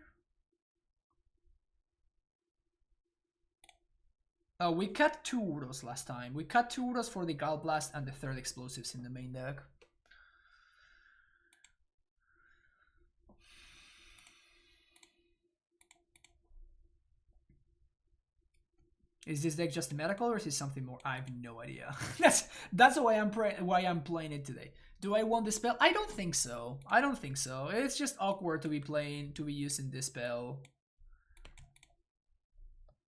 Oh, we cut 2 Uros last time. We cut 2 Uros for the Gallblast and the 3rd explosives in the main deck. Is this deck just medical or is it something more? I have no idea. that's why I'm playing it today. Do I want the spell? I don't think so. I don't think so. It's just awkward to be using this spell.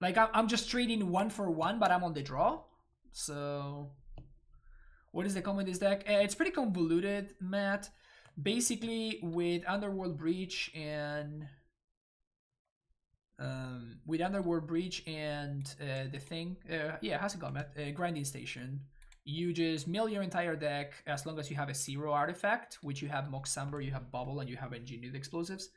Like I'm just trading 1 for 1, but I'm on the draw. So what is the combo in this deck? It's pretty convoluted, Matt. Basically, with Underworld Breach and the thing, yeah, how's it gone, Matt? Grinding Station. You just mill your entire deck as long as you have a 0 artifact, which you have Mox Samber, you have Bubble, and you have Engineered Explosives.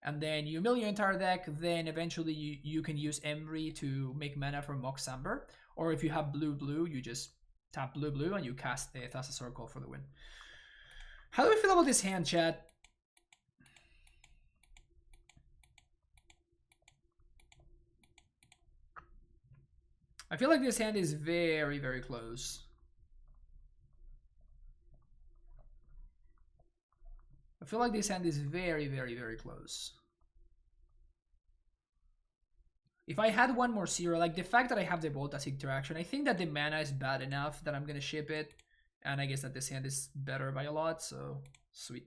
And then you mill your entire deck, then eventually you can use Emry to make mana from Mox Samber. Or if you have blue, you just tap blue, and you cast a Thassa Circle for the win. How do we feel about this hand, chat? I feel like this hand is very, very close. I feel like this hand is very, very, very close. If I had one more 0, like the fact that I have the Voltas interaction, I think that the mana is bad enough that I'm gonna ship it. And I guess that this hand is better by a lot, so sweet.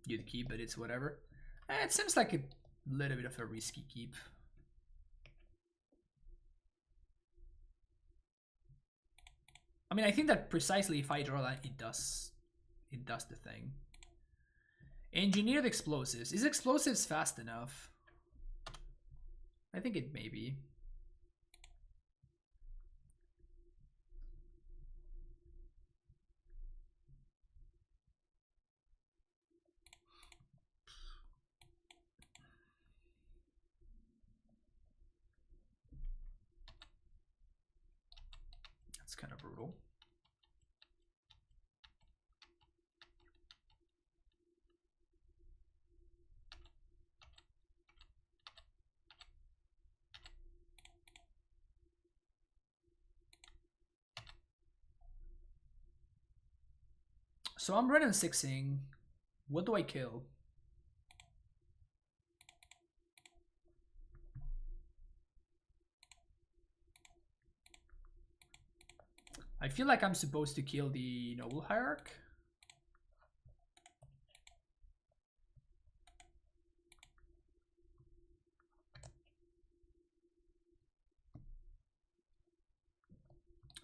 You'd keep, but it's whatever. It seems like a little bit of a risky keep. I mean, I think that precisely if I draw that, it does the thing. Engineered Explosives. Is Explosives fast enough? I think it may be. That's kind of brutal. So I'm running 6ing. What do I kill? I feel like I'm supposed to kill the Noble Hierarch.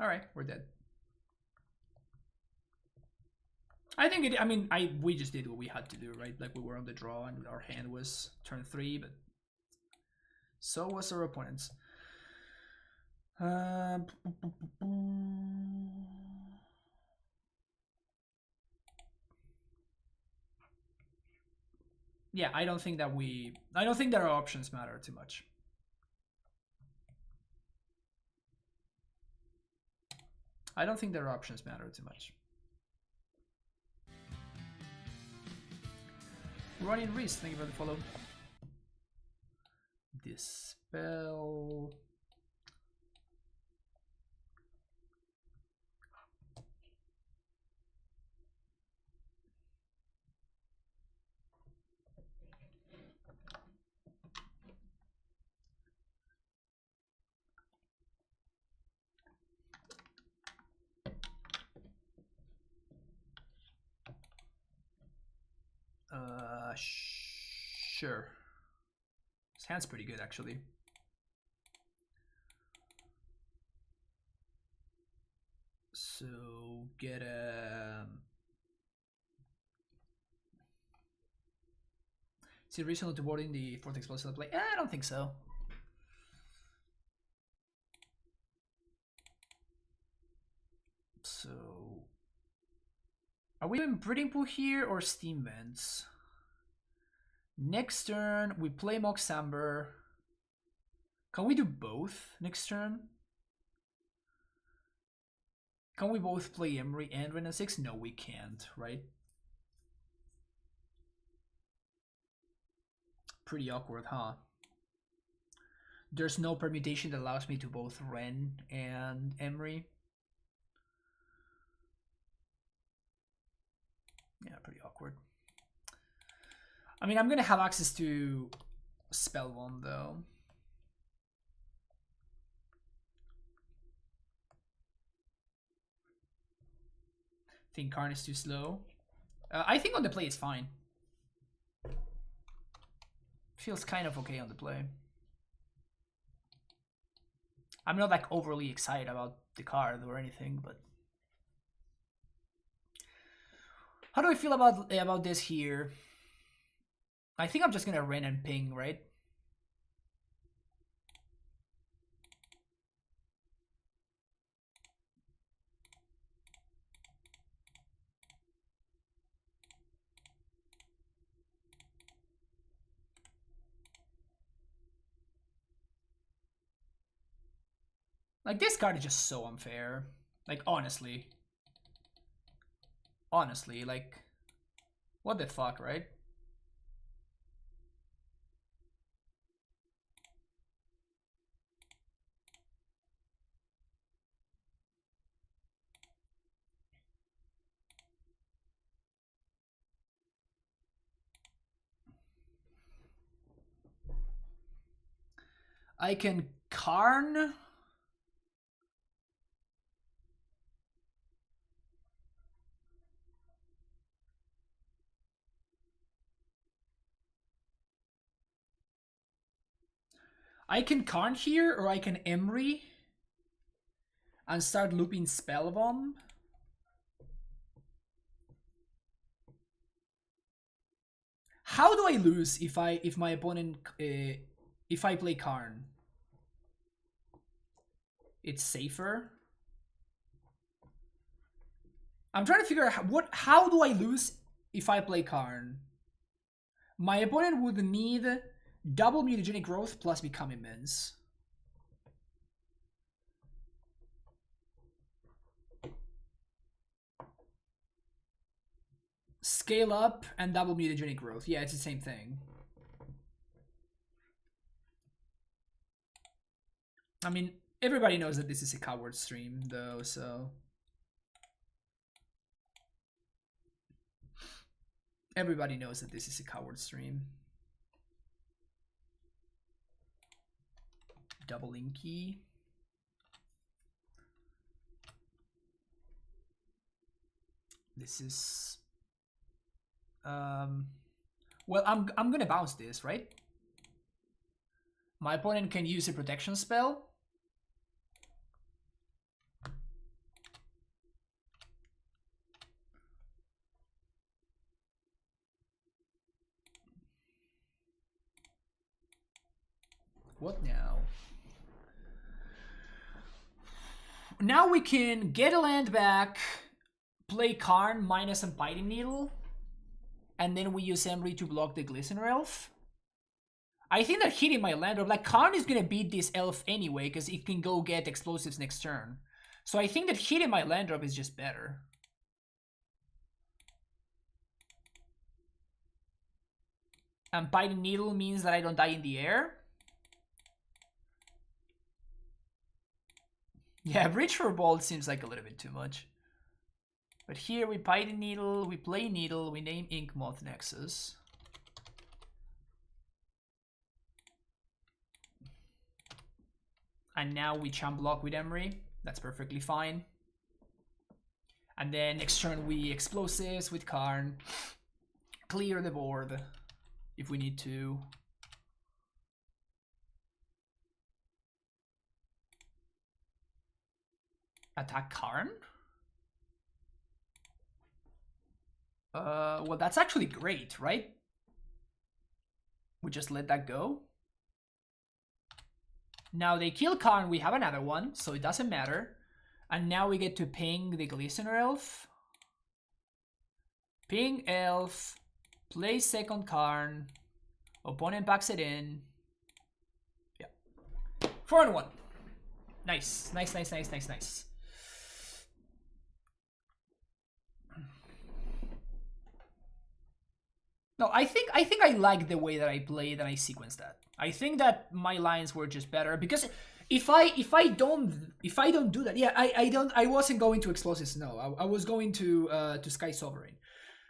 Alright, we're dead. I think it, I mean, we just did what we had to do, right? Like we were on the draw and our hand was turn 3, but so was our opponent's. Yeah, I don't think that our options matter too much. I don't think their options matter too much. Ronnie Reese, thank you for the follow. Dispel. Sure. This hand's pretty good, actually. So get a. Is it reasonable to board in the 4th explosive play? I don't think so. So are we doing breeding pool here or steam vents? Next turn we play Mox Amber. Can we do both next turn? Can we both play Emery and Renin 6? No, we can't, right? Pretty awkward, huh? There's no permutation that allows me to both Ren and Emery. Yeah, pretty awkward. I mean, I'm gonna have access to Spell Wand though. I think Karn is too slow. I think on the play it's fine. Feels kind of okay on the play. I'm not like overly excited about the card or anything, but how do I feel about this here? I think I'm just gonna Ren and ping, right? Like, this card is just so unfair. Like, honestly. Honestly, like, what the fuck, right? I can Karn. I can Karn here, or I can Emery and start looping Spell Bomb. How do I lose if my opponent if I play Karn? It's safer. I'm trying to figure out how do I lose if I play Karn? My opponent would need double mutagenic growth plus become immense. Scale up and double mutagenic growth. Yeah, it's the same thing. I mean, everybody knows that this is a coward stream, though, so... Everybody knows that this is a coward stream. Double Inky. This is... Well, I'm gonna bounce this, right? My opponent can use a protection spell. What now? Now we can get a land back, play Karn minus some Biting Needle, and then we use Emery to block the Glistener Elf. I think that hitting my land drop, like Karn is gonna beat this elf anyway, because it can go get explosives next turn. So I think that hitting my land drop is just better. And Biting Needle means that I don't die in the air. Yeah, Breach for Bolt seems like a little bit too much. But here we Biting Needle, we play Needle, we name Ink Moth Nexus. And now we champ block with Emery. That's perfectly fine. And then next turn we explosives with Karn. Clear the board if we need to. Attack Karn? Well, that's actually great, right? We just let that go. Now they kill Karn, we have another one, so it doesn't matter. And now we get to ping the Glistener Elf. Ping Elf, play second Karn, opponent backs it in. Yeah. 4-1. Nice, nice, nice, nice, nice, nice. No, I think I like the way that I played and I sequenced that. I think that my lines were just better because if I don't do that, yeah, I wasn't going to Explosive Snow. I was going to Sky Sovereign,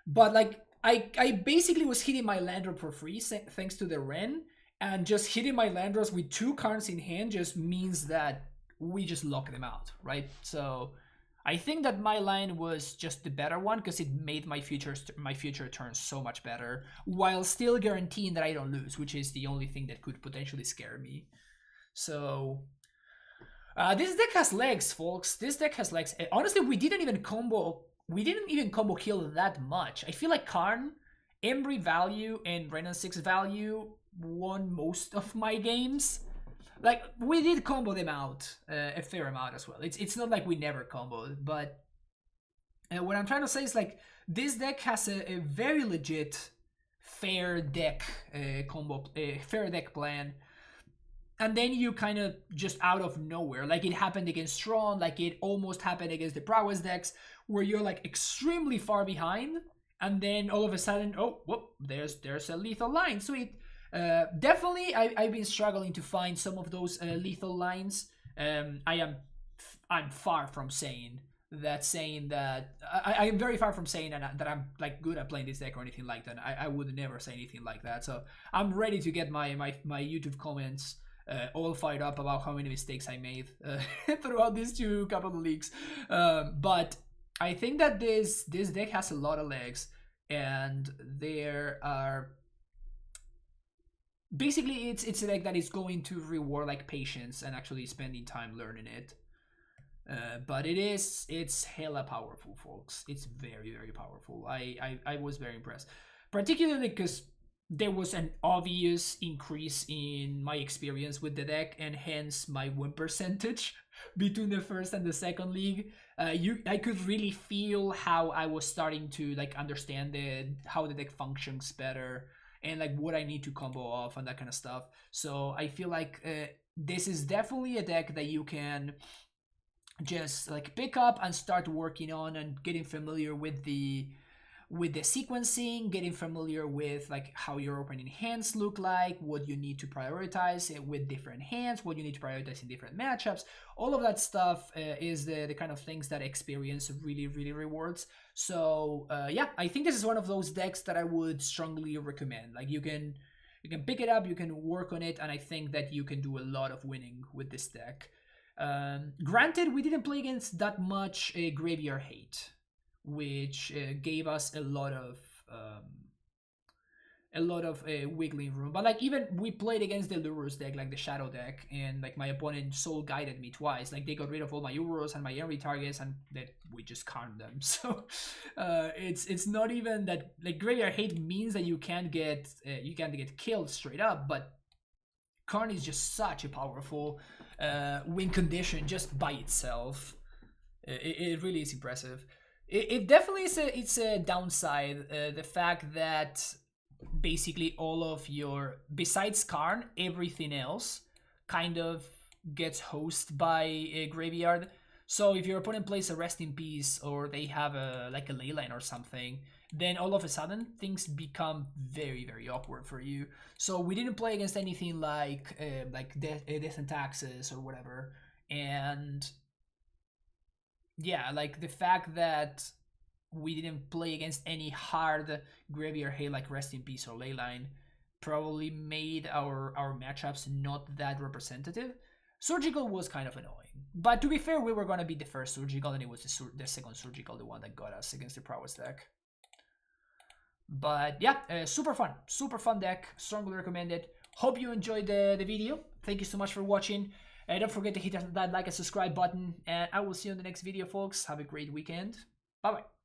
but like I basically was hitting my Landro for free thanks to the Ren, and just hitting my Landros with 2 cards in hand just means that we just lock them out, right? So I think that my line was just the better one because it made my future turns so much better while still guaranteeing that I don't lose, which is the only thing that could potentially scare me. So this deck has legs, folks. This deck has legs. Honestly, we didn't even combo kill that much. I feel like Karn, Embry value, and Renan 6 value won most of my games. Like, we did combo them out a fair amount as well. It's not like we never comboed, but what I'm trying to say is, like, this deck has a very legit fair deck fair deck plan. And then you kind of just out of nowhere, like it happened against Tron, like it almost happened against the Prowess decks, where you're like extremely far behind, and then all of a sudden, oh, whoop, there's a lethal line. Sweet. Definitely, I've been struggling to find some of those lethal lines. I'm far from saying that I am very far from saying that I'm like good at playing this deck or anything like that. I would never say anything like that. So I'm ready to get my YouTube comments all fired up about how many mistakes I made throughout these couple of leagues. But I think that this deck has a lot of legs, and there are basically it's a deck that is going to reward like patience and actually spending time learning it. But it's hella powerful, folks. It's very, very powerful. I was very impressed, particularly because there was an obvious increase in my experience with the deck, and hence my win percentage between the first and the second league. I could really feel how I was starting to like understand how the deck functions better, and like what I need to combo off and that kind of stuff. So I feel like this is definitely a deck that you can just like pick up and start working on and getting familiar with the sequencing, getting familiar with like how your opening hands look like, what you need to prioritize with different hands, what you need to prioritize in different matchups. All of that stuff is the kind of things that experience really, really rewards. So yeah, I think this is one of those decks that I would strongly recommend. Like you can pick it up, you can work on it, and I think that you can do a lot of winning with this deck. Granted, we didn't play against that much Graveyard Hate, which gave us a lot of wiggling room. But like even we played against the Lurrus deck, like the Shadow deck, and like my opponent soul guided me twice. Like they got rid of all my Euros and my Envy targets, and that we just calmed them. So it's not even that like Graveyard Hate means that you can't get killed straight up, but Karn is just such a powerful win condition just by itself. It really is impressive. It definitely is a downside, the fact that basically all of your, besides Karn, everything else kind of gets hosted by a Graveyard. So if your opponent plays a Rest in Peace, or they have a Leyline or something, then all of a sudden things become very, very awkward for you. So we didn't play against anything like Death and Taxes or whatever. And yeah, like the fact that we didn't play against any hard Graveyard Hate like Rest in Peace or Leyline probably made our matchups not that representative. Surgical was kind of annoying. But to be fair, we were going to be the first Surgical, and it was the second Surgical, the one that got us against the Prowess deck. But yeah, super fun deck, strongly recommended. Hope you enjoyed the video. Thank you so much for watching. Don't forget to hit that like and subscribe button, and I will see you in the next video, folks. Have a great weekend. Bye bye.